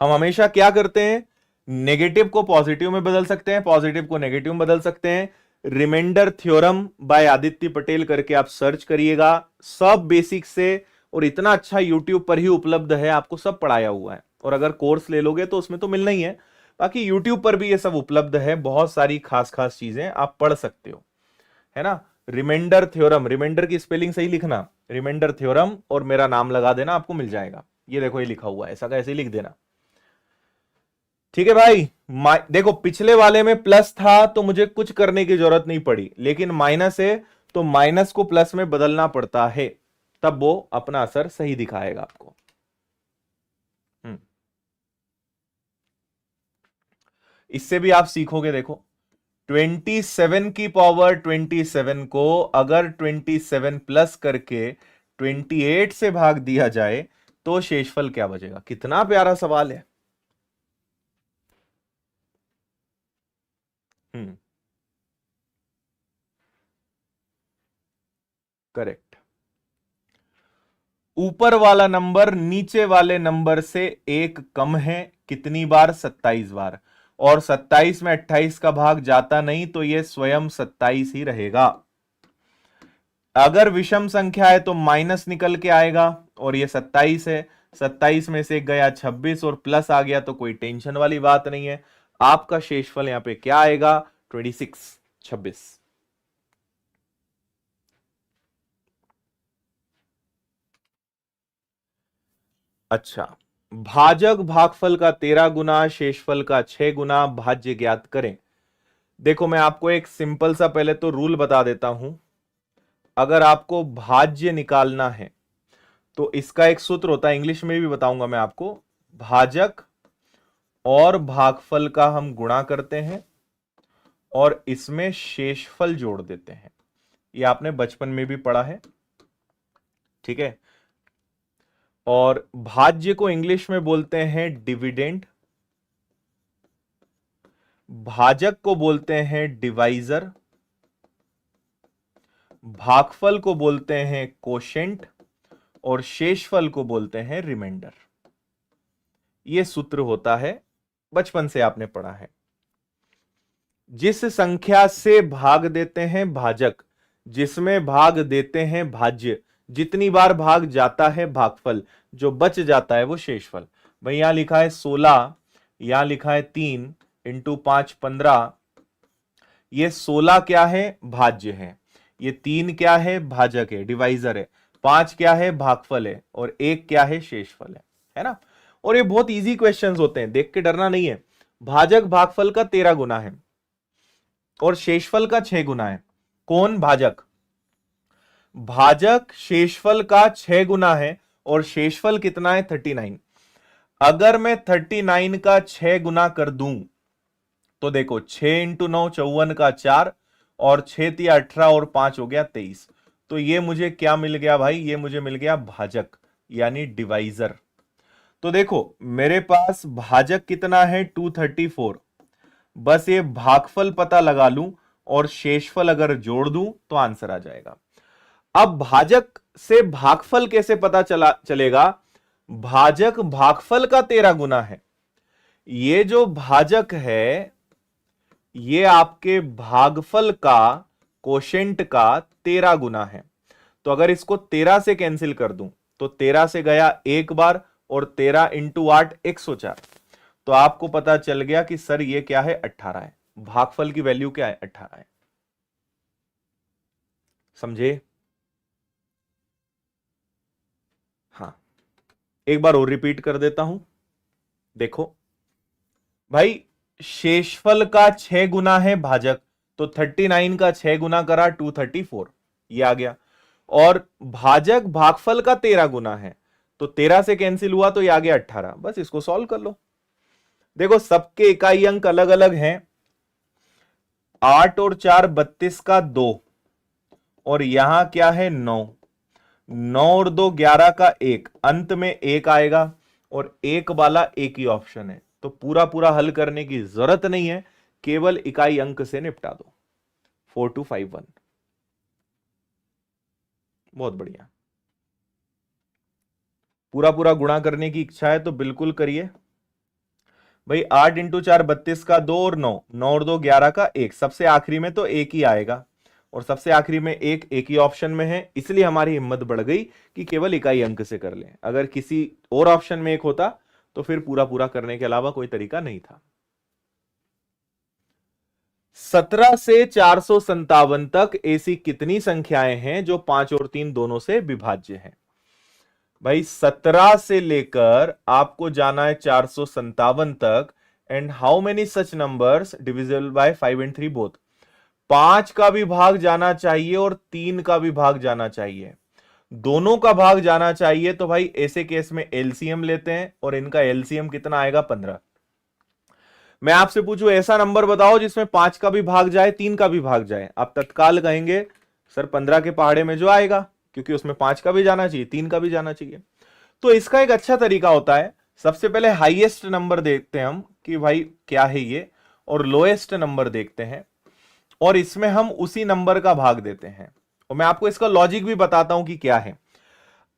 हम हमेशा क्या करते हैं? नेगेटिव को पॉजिटिव में बदल सकते हैं, पॉजिटिव को नेगेटिव में बदल सकते हैं। Remainder theorem by Aditya Patel करके आप सर्च करिएगा, सब बेसिक से, और इतना अच्छा यूट्यूब पर ही उपलब्ध है, आपको सब पढ़ाया हुआ है। और अगर कोर्स ले लोगे तो उसमें तो मिलना ही है, बाकी यूट्यूब पर भी ये सब उपलब्ध है, बहुत सारी खास खास चीजें आप पढ़ सकते हो, है ना। रिमाइंडर थ्योरम, रिमाइंडर की स्पेलिंग सही लिखना, रिमाइंडर थ्योरम, और मेरा नाम लगा देना, आपको मिल जाएगा। ये देखो, ये लिखा हुआ है, ऐसा का ऐसे ही लिख देना। ठीक है भाई। देखो पिछले वाले में प्लस था तो मुझे कुछ करने की जरूरत नहीं पड़ी, लेकिन माइनस है तो माइनस को प्लस में बदलना पड़ता है, तब वो अपना असर सही दिखाएगा आपको। हम्म। इससे भी आप सीखोगे, देखो 27 की पावर 27 को अगर 27 प्लस करके 28 से भाग दिया जाए तो शेषफल क्या बचेगा? कितना प्यारा सवाल है। हम्म। करेक्ट। ऊपर वाला नंबर नीचे वाले नंबर से एक कम है कितनी बार? 27 बार। और 27 में 28 का भाग जाता नहीं तो यह स्वयं 27 ही रहेगा। अगर विषम संख्या है तो माइनस निकल के आएगा और ये 27 है। 27 में से गया 26 और प्लस आ गया तो कोई टेंशन वाली बात नहीं है। आपका शेषफल यहां पे क्या आएगा? 26। अच्छा, भाजक भागफल का 13 गुना, शेषफल का 6 गुना, भाज्य ज्ञात करें। देखो मैं आपको एक सिंपल सा पहले तो रूल बता देता हूं। अगर आपको भाज्य निकालना है तो इसका एक सूत्र होता है, इंग्लिश में भी बताऊंगा मैं आपको। भाजक और भागफल का हम गुणा करते हैं और इसमें शेषफल जोड़ देते हैं। ये आपने बचपन में भी पढ़ा है, ठीक है। और भाज्य को इंग्लिश में बोलते हैं डिविडेंड, भाजक को बोलते हैं डिवाइजर, भागफल को बोलते हैं कोशेंट और शेषफल को बोलते हैं रिमाइंडर। यह सूत्र होता है, बचपन से आपने पढ़ा है। जिस संख्या से भाग देते हैं भाजक, जिसमें भाग देते हैं भाज्य, जितनी बार भाग जाता है भागफल, जो बच जाता है वो शेषफल। भाई यहां लिखा है 16, यहां लिखा है 3 इंटू 5 15। ये 16 क्या है? भाज्य है। ये 3 क्या है? भाजक है, डिवाइजर है। 5 क्या है? भागफल है। और 1 क्या है? शेषफल है ना। और ये बहुत इजी क्वेश्चंस होते हैं, देख के डरना नहीं है। भाजक भागफल का 13 गुना है और शेषफल का 6 गुना है। कौन? भाजक। भाजक शेषफल का 6 गुना है और शेषफल कितना है? 39। अगर मैं 39 का 6 गुना कर दूं तो देखो 6 इंटू 9 54 का 4 और 6 तिया 18 और 5 हो गया 23। तो ये मुझे क्या मिल गया भाई? ये मुझे मिल गया भाजक यानी डिवाइजर। तो देखो मेरे पास भाजक कितना है? 234। बस ये भागफल पता लगा लूं और शेषफल अगर जोड़ दूं तो आंसर आ जाएगा। अब भाजक से भागफल कैसे पता चलेगा? भाजक भागफल का 13 गुना है। ये जो भाजक है ये आपके भागफल का कोशेंट का 13 गुना है। तो अगर इसको 13 से कैंसिल कर दूं तो 13 से गया एक बार और 13 इंटू 8 104। तो आपको पता चल गया कि सर ये क्या है? 18 है। भागफल की वैल्यू क्या है? 18 है। समझे? हाँ, एक बार और रिपीट कर देता हूं। देखो भाई शेषफल का 6 गुना है भाजक, तो 39 का 6 गुना करा 234, ये आ गया। और भाजक भागफल का 13 गुना है तो 13 से कैंसिल हुआ तो ये आ गया 18। बस इसको सॉल्व कर लो। देखो सबके इकाई अंक अलग अलग हैं। 8 और 4 32 का 2 और यहां क्या है? 9। 9 और 2 11 का 1, अंत में 1 आएगा और 1 वाला एक ही ऑप्शन है। तो पूरा पूरा हल करने की जरूरत नहीं है, केवल इकाई अंक से निपटा दो। 4251। बहुत बढ़िया। पूरा पूरा गुणा करने की इच्छा है तो बिल्कुल करिए भाई। 8 इंटू 4 32 का 2 और 9, 9 और 2 11 का 1, सबसे आखिरी में तो 1 ही आएगा और सबसे आखिरी में एक ही ऑप्शन में है, इसलिए हमारी हिम्मत बढ़ गई कि केवल इकाई अंक से कर लें। अगर किसी और ऑप्शन में 1 होता तो फिर पूरा पूरा करने के अलावा कोई तरीका नहीं था। 17 से 457 तक ऐसी कितनी संख्याएं हैं जो 5 और 3 दोनों से विभाज्य हैं? भाई 17 से लेकर आपको जाना है 457 तक। And how many such numbers divisible by 5 and 3 both? 5 का भी भाग जाना चाहिए और 3 का भी भाग जाना चाहिए, दोनों का भाग जाना चाहिए। तो भाई ऐसे केस में एलसीएम लेते हैं और इनका एलसीएम कितना आएगा? 15। मैं आपसे पूछूं ऐसा नंबर बताओ जिसमें 5 का भी भाग जाए 3 का भी भाग जाए, आप तत्काल कहेंगे सर 15 के पहाड़े में जो आएगा, क्योंकि उसमें 5 का भी जाना चाहिए 3 का भी जाना चाहिए। तो इसका एक अच्छा तरीका होता है, सबसे पहले हाईएस्ट नंबर देखते हैं हम कि भाई क्या है ये, और लोएस्ट नंबर देखते हैं और इसमें हम उसी नंबर का भाग देते हैं। और मैं आपको इसका लॉजिक भी बताता हूं कि क्या है।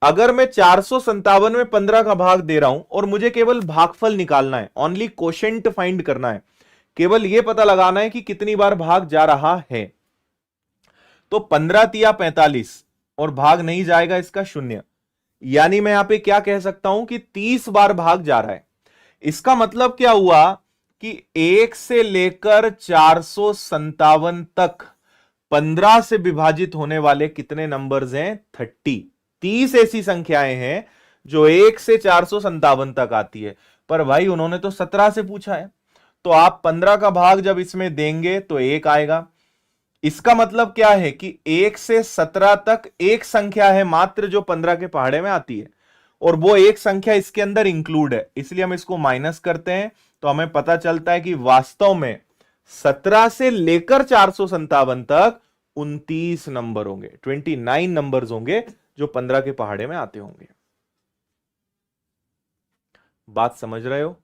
अगर मैं 457 में 15 का भाग दे रहा हूं और मुझे केवल भागफल निकालना है, ओनली क्वोशेंट फाइंड करना है, केवल यह पता लगाना है कि कितनी बार भाग जा रहा है, तो 15 तिया 45 और भाग नहीं जाएगा इसका 0, यानी मैं यहां पे क्या कह सकता हूं कि 30 बार भाग जा रहा है। इसका मतलब क्या हुआ कि 1 से लेकर 457 तक 15 से विभाजित होने वाले कितने नंबर्स हैं? 30 ऐसी संख्याएं हैं जो 1 से 457 तक आती है। पर भाई उन्होंने तो 17 से पूछा है, तो आप 15 का भाग जब इसमें देंगे तो 1 आएगा। इसका मतलब क्या है कि 1 से 17 तक एक संख्या है मात्र जो 15 के पहाड़े में आती है, और वो एक संख्या इसके अंदर इंक्लूड है, इसलिए हम इसको माइनस करते हैं तो हमें पता चलता है कि वास्तव में 17 से लेकर 457 तक 29 नंबर होंगे, 29 नंबर्स होंगे जो 15 के पहाड़े में आते होंगे। बात समझ रहे हो?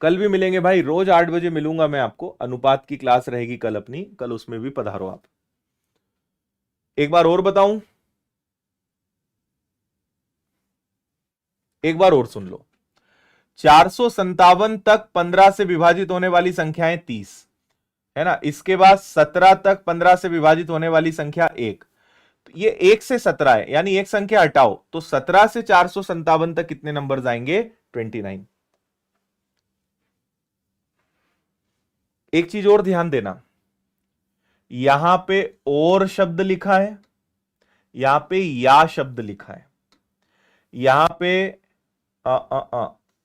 कल भी मिलेंगे भाई, रोज 8 बजे मिलूंगा मैं आपको, अनुपात की क्लास रहेगी कल अपनी, कल उसमें भी पधारो आप। एक बार और बताऊं, एक बार और सुन लो। 457 तक 15 से विभाजित होने वाली संख्याएं 30 है ना, इसके बाद 17 तक 15 से विभाजित होने वाली संख्या 1, तो ये 1 से 17 है, यानी एक संख्या हटाओ तो 17 से 457 तक कितने नंबर आएंगे? 29। एक चीज और ध्यान देना, यहां पे और शब्द लिखा है, यहां पे या शब्द लिखा है, यहां पे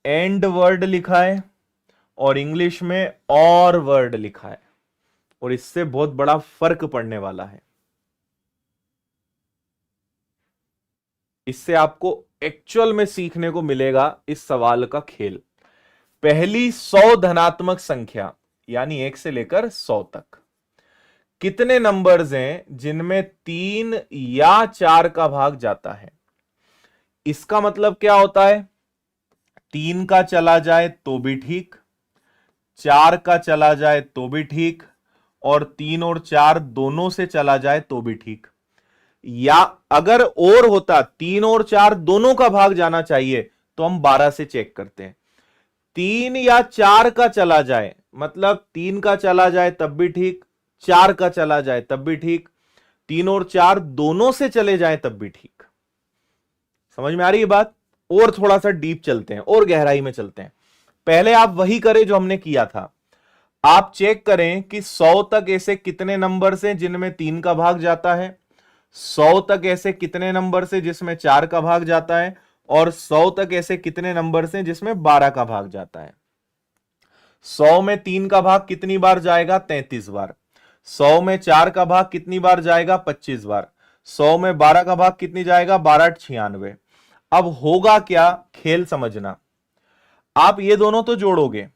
एंड वर्ड लिखा है, और इंग्लिश में और वर्ड लिखा है, और इससे बहुत बड़ा फर्क पड़ने वाला है। इससे आपको एक्चुअल में सीखने को मिलेगा इस सवाल का खेल। पहली 100 धनात्मक संख्या यानी 1 से लेकर 100 तक कितने नंबर्स हैं जिनमें 3 या 4 का भाग जाता है? इसका मतलब क्या होता है? 3 का चला जाए तो भी ठीक, 4 का चला जाए तो भी ठीक, और 3 और 4 दोनों से चला जाए तो भी ठीक। या अगर और होता 3 और 4 दोनों का भाग जाना चाहिए तो हम 12 से चेक करते हैं। 3 या 4 का चला जाए मतलब 3 का चला जाए तब भी ठीक, 4 का चला जाए तब भी ठीक, 3 और 4 दोनों से चले जाए तब भी ठीक। समझ में आ रही है बात? और थोड़ा सा डीप चलते हैं और गहराई में चलते हैं। पहले आप वही करें जो हमने किया था, आप चेक करें कि 100 तक ऐसे कितने नंबर हैं जिनमें 3 का भाग जाता है, 100 तक ऐसे कितने नंबर से जिसमें 4 का भाग जाता है, और 100 तक ऐसे कितने नंबर हैं जिसमें 12 का भाग जाता है। 100 में 3 का भाग कितनी बार जाएगा? 33 बार। 100 में 4 का भाग कितनी बार जाएगा? 25 बार। 100 में 12 का भाग कितनी जाएगा? 12 96। अब होगा क्या, खेल समझना। आप ये दोनों तो जोड़ोगे,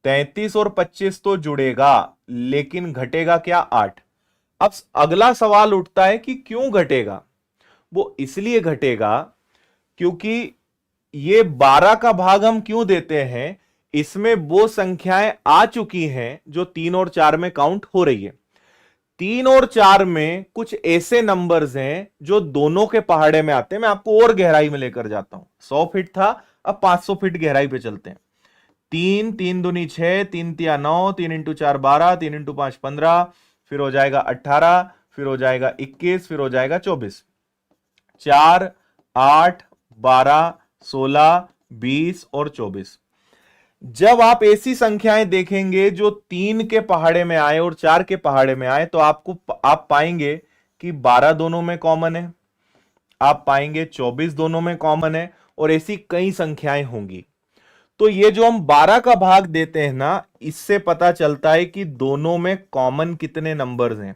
33 और 25 तो जुड़ेगा, लेकिन घटेगा क्या? 8। अब अगला सवाल उठता है कि क्यों घटेगा? वो इसलिए घटेगा क्योंकि ये 12 का भाग हम क्यों देते हैं, इसमें वो संख्याएं आ चुकी हैं जो 3 और 4 में काउंट हो रही है। 3 और 4 में कुछ ऐसे नंबर्स हैं जो दोनों के पहाड़े में आते हैं। मैं आपको और गहराई में लेकर जाता हूं। 100 फीट था, अब 500 फीट गहराई पे चलते हैं। 3 3 दूनी 6, 3 तिया 9, 3 इंटू 4 12, 3 इंटू 5 15, फिर हो जाएगा 18, फिर हो जाएगा 21, फिर हो जाएगा 24। 4 8 12 16 20 और 24। जब आप ऐसी संख्याएं देखेंगे जो 3 के पहाड़े में आए और 4 के पहाड़े में आए तो आप पाएंगे कि 12 दोनों में कॉमन है, आप पाएंगे 24 दोनों में कॉमन है, और ऐसी कई संख्याएं होंगी। तो ये जो हम 12 का भाग देते हैं ना, इससे पता चलता है कि दोनों में कॉमन कितने नंबर्स हैं।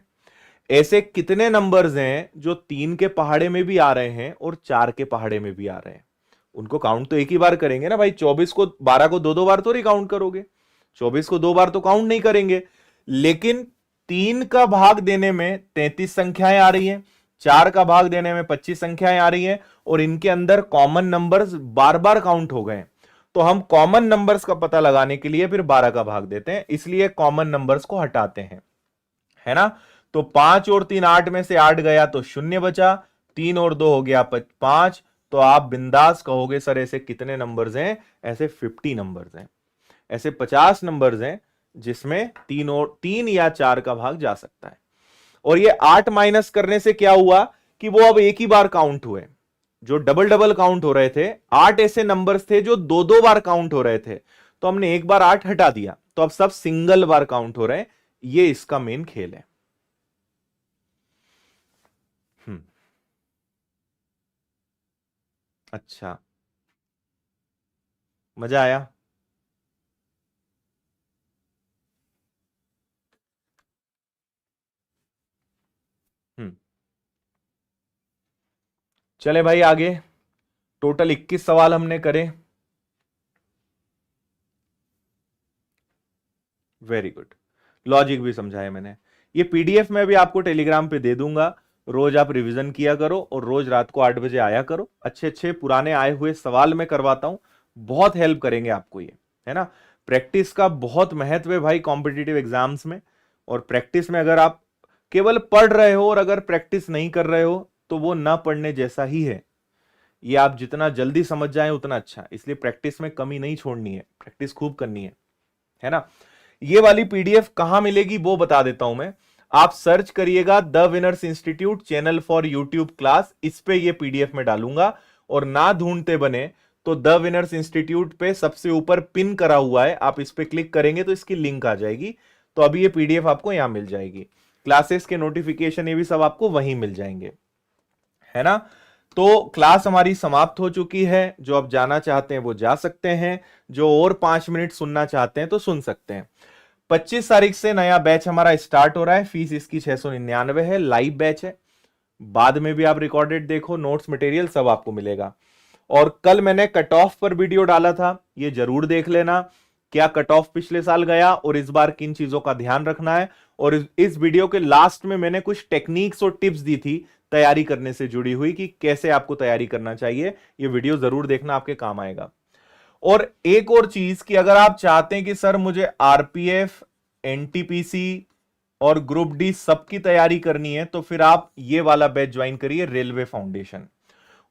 ऐसे कितने नंबर्स हैं जो 3 के पहाड़े में भी आ रहे हैं और 4 के पहाड़े में भी आ रहे हैं। उनको काउंट तो एक ही बार करेंगे ना भाई, 24 को 12 को दो बार तो नहीं काउंट करोगे, 24 को 2 बार तो काउंट नहीं करेंगे। लेकिन 3 का भाग देने में 33 संख्याएं आ रही हैं, 4 का भाग देने में 25 संख्याएं आ रही हैं, और इनके अंदर कॉमन नंबर्स बार बार काउंट हो गए। तो हम कॉमन नंबर्स का पता लगाने के लिए फिर 12 का भाग देते हैं, इसलिए कॉमन नंबर्स को हटाते हैं, है ना। तो 5 और 3 8 में से 8 गया तो 0 बचा, 3 और 2 हो गया 5। तो आप बिंदास कहोगे सर ऐसे कितने नंबर्स हैं, ऐसे 50 नंबर्स हैं, ऐसे 50 नंबर्स हैं जिसमें 3 या 4 का भाग जा सकता है। और ये 8 माइनस करने से क्या हुआ कि वो अब एक ही बार काउंट हुए, जो डबल डबल काउंट हो रहे थे 8 ऐसे नंबर्स थे जो 2-2 बार काउंट हो रहे थे, तो हमने एक बार 8 हटा दिया, तो अब सब सिंगल बार काउंट हो रहे हैं। ये इसका मेन खेल है। अच्छा, मजा आया। हम्म चले भाई आगे। टोटल 21 सवाल हमने करे। Very good. लॉजिक भी समझाया मैंने। ये पीडीएफ में भी आपको टेलीग्राम पे दे दूंगा, रोज आप रिवीजन किया करो और रोज रात को 8 बजे आया करो। अच्छे अच्छे पुराने आए हुए सवाल मैं करवाता हूं, बहुत हेल्प करेंगे आपको ये, है ना। प्रैक्टिस का बहुत महत्व है भाई कॉम्पिटिटिव एग्जाम्स में। और प्रैक्टिस में अगर आप केवल पढ़ रहे हो और अगर प्रैक्टिस नहीं कर रहे हो तो वो ना पढ़ने जैसा ही है। ये आप जितना जल्दी समझ जाएं उतना अच्छा, इसलिए प्रैक्टिस में कमी नहीं छोड़नी है, प्रैक्टिस खूब करनी है ना। ये वाली पीडीएफ कहां मिलेगी वो बता देता हूं मैं। आप सर्च करिएगा the winners institute channel for YouTube class, इस पे ये पीडीएफ में डालूंगा। और ना ढूंढते बने तो द विनर्स इंस्टीट्यूट पे सबसे ऊपर पिन करा हुआ है, आप इस पे क्लिक करेंगे तो इसकी लिंक आ जाएगी। तो अभी ये पीडीएफ आपको यहां मिल जाएगी, क्लासेस के नोटिफिकेशन ये भी सब आपको वहीं मिल जाएंगे, है ना। तो क्लास हमारी समाप्त हो चुकी है, जो आप जाना चाहते हैं वो जा सकते हैं, जो और 5 मिनट सुनना चाहते हैं तो सुन सकते हैं। 25 तारीख से नया बैच हमारा स्टार्ट हो रहा है, फीस इसकी 699 है, लाइव बैच है। बाद में भी आप रिकॉर्डेड देखो, नोट्स मटेरियल सब आपको मिलेगा। और कल मैंने कट ऑफ पर वीडियो डाला था, ये जरूर देख लेना, क्या कट ऑफ पिछले साल गया और इस बार किन चीजों का ध्यान रखना है। और इस वीडियो के लास्ट में मैंने कुछ टेक्निक्स और टिप्स दी थी तैयारी करने से जुड़ी हुई, कि कैसे आपको तैयारी करना चाहिए। ये वीडियो जरूर देखना, आपके काम आएगा। और एक और चीज कि अगर आप चाहते हैं कि सर मुझे आरपीएफ, एनटीपीसी और ग्रुप डी सबकी तैयारी करनी है, तो फिर आप ये वाला बैच ज्वाइन करिए, रेलवे फाउंडेशन।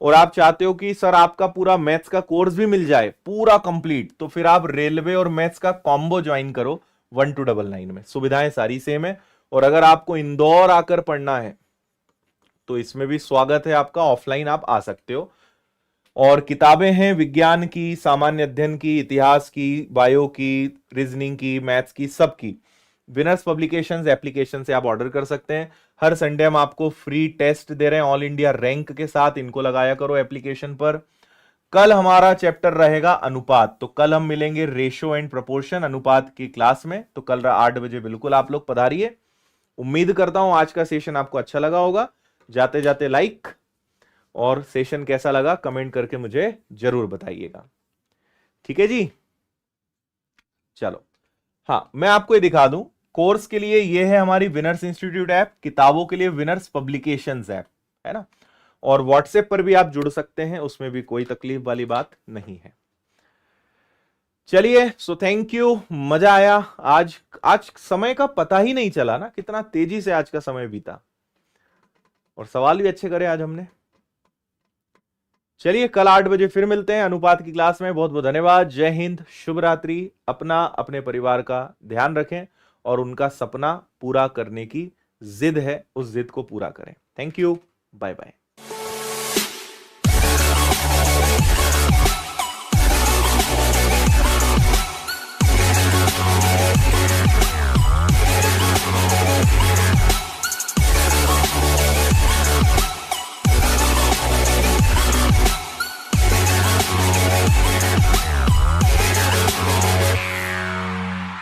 और आप चाहते हो कि सर आपका पूरा मैथ्स का कोर्स भी मिल जाए पूरा कंप्लीट, तो फिर आप रेलवे और मैथ्स का कॉम्बो ज्वाइन करो 1299 में, सुविधाएं सारी सेम है। और अगर आपको इंदौर आकर पढ़ना है तो इसमें भी स्वागत है आपका, ऑफलाइन आप आ सकते हो। और किताबें हैं विज्ञान की, सामान्य अध्ययन की, इतिहास की, बायो की, रीजनिंग की, मैथ्स की, सबकी विनर्स पब्लिकेशंस एप्लीकेशन से आप ऑर्डर कर सकते हैं। हर संडे हम आपको फ्री टेस्ट दे रहे हैं ऑल इंडिया रैंक के साथ, इनको लगाया करो एप्लीकेशन पर। कल हमारा चैप्टर रहेगा अनुपात, तो कल हम मिलेंगे रेशो एंड प्रोपोर्शन अनुपात की क्लास में। तो कल 8 बजे बिल्कुल आप लोग पधारिए। उम्मीद करता हूं आज का सेशन आपको अच्छा लगा होगा। जाते जाते लाइक, और सेशन कैसा लगा कमेंट करके मुझे जरूर बताइएगा, ठीक है जी। चलो, हाँ मैं आपको ये दिखा दूं, कोर्स के लिए ये है हमारी विनर्स इंस्टीट्यूट ऐप, किताबों के लिए विनर्स पब्लिकेशंस ऐप, है ना। और व्हाट्सएप पर भी आप जुड़ सकते हैं, उसमें भी कोई तकलीफ वाली बात नहीं है। चलिए, सो थैंक यू, मजा आया आज। आज समय का पता ही नहीं चला ना, कितना तेजी से आज का समय बीता, और सवाल भी अच्छे करे आज हमने। चलिए, कल 8 बजे फिर मिलते हैं अनुपात की क्लास में। बहुत बहुत धन्यवाद, जय हिंद, शुभ रात्रि। अपना अपने परिवार का ध्यान रखें, और उनका सपना पूरा करने की जिद है, उस जिद को पूरा करें। Thank you, bye bye.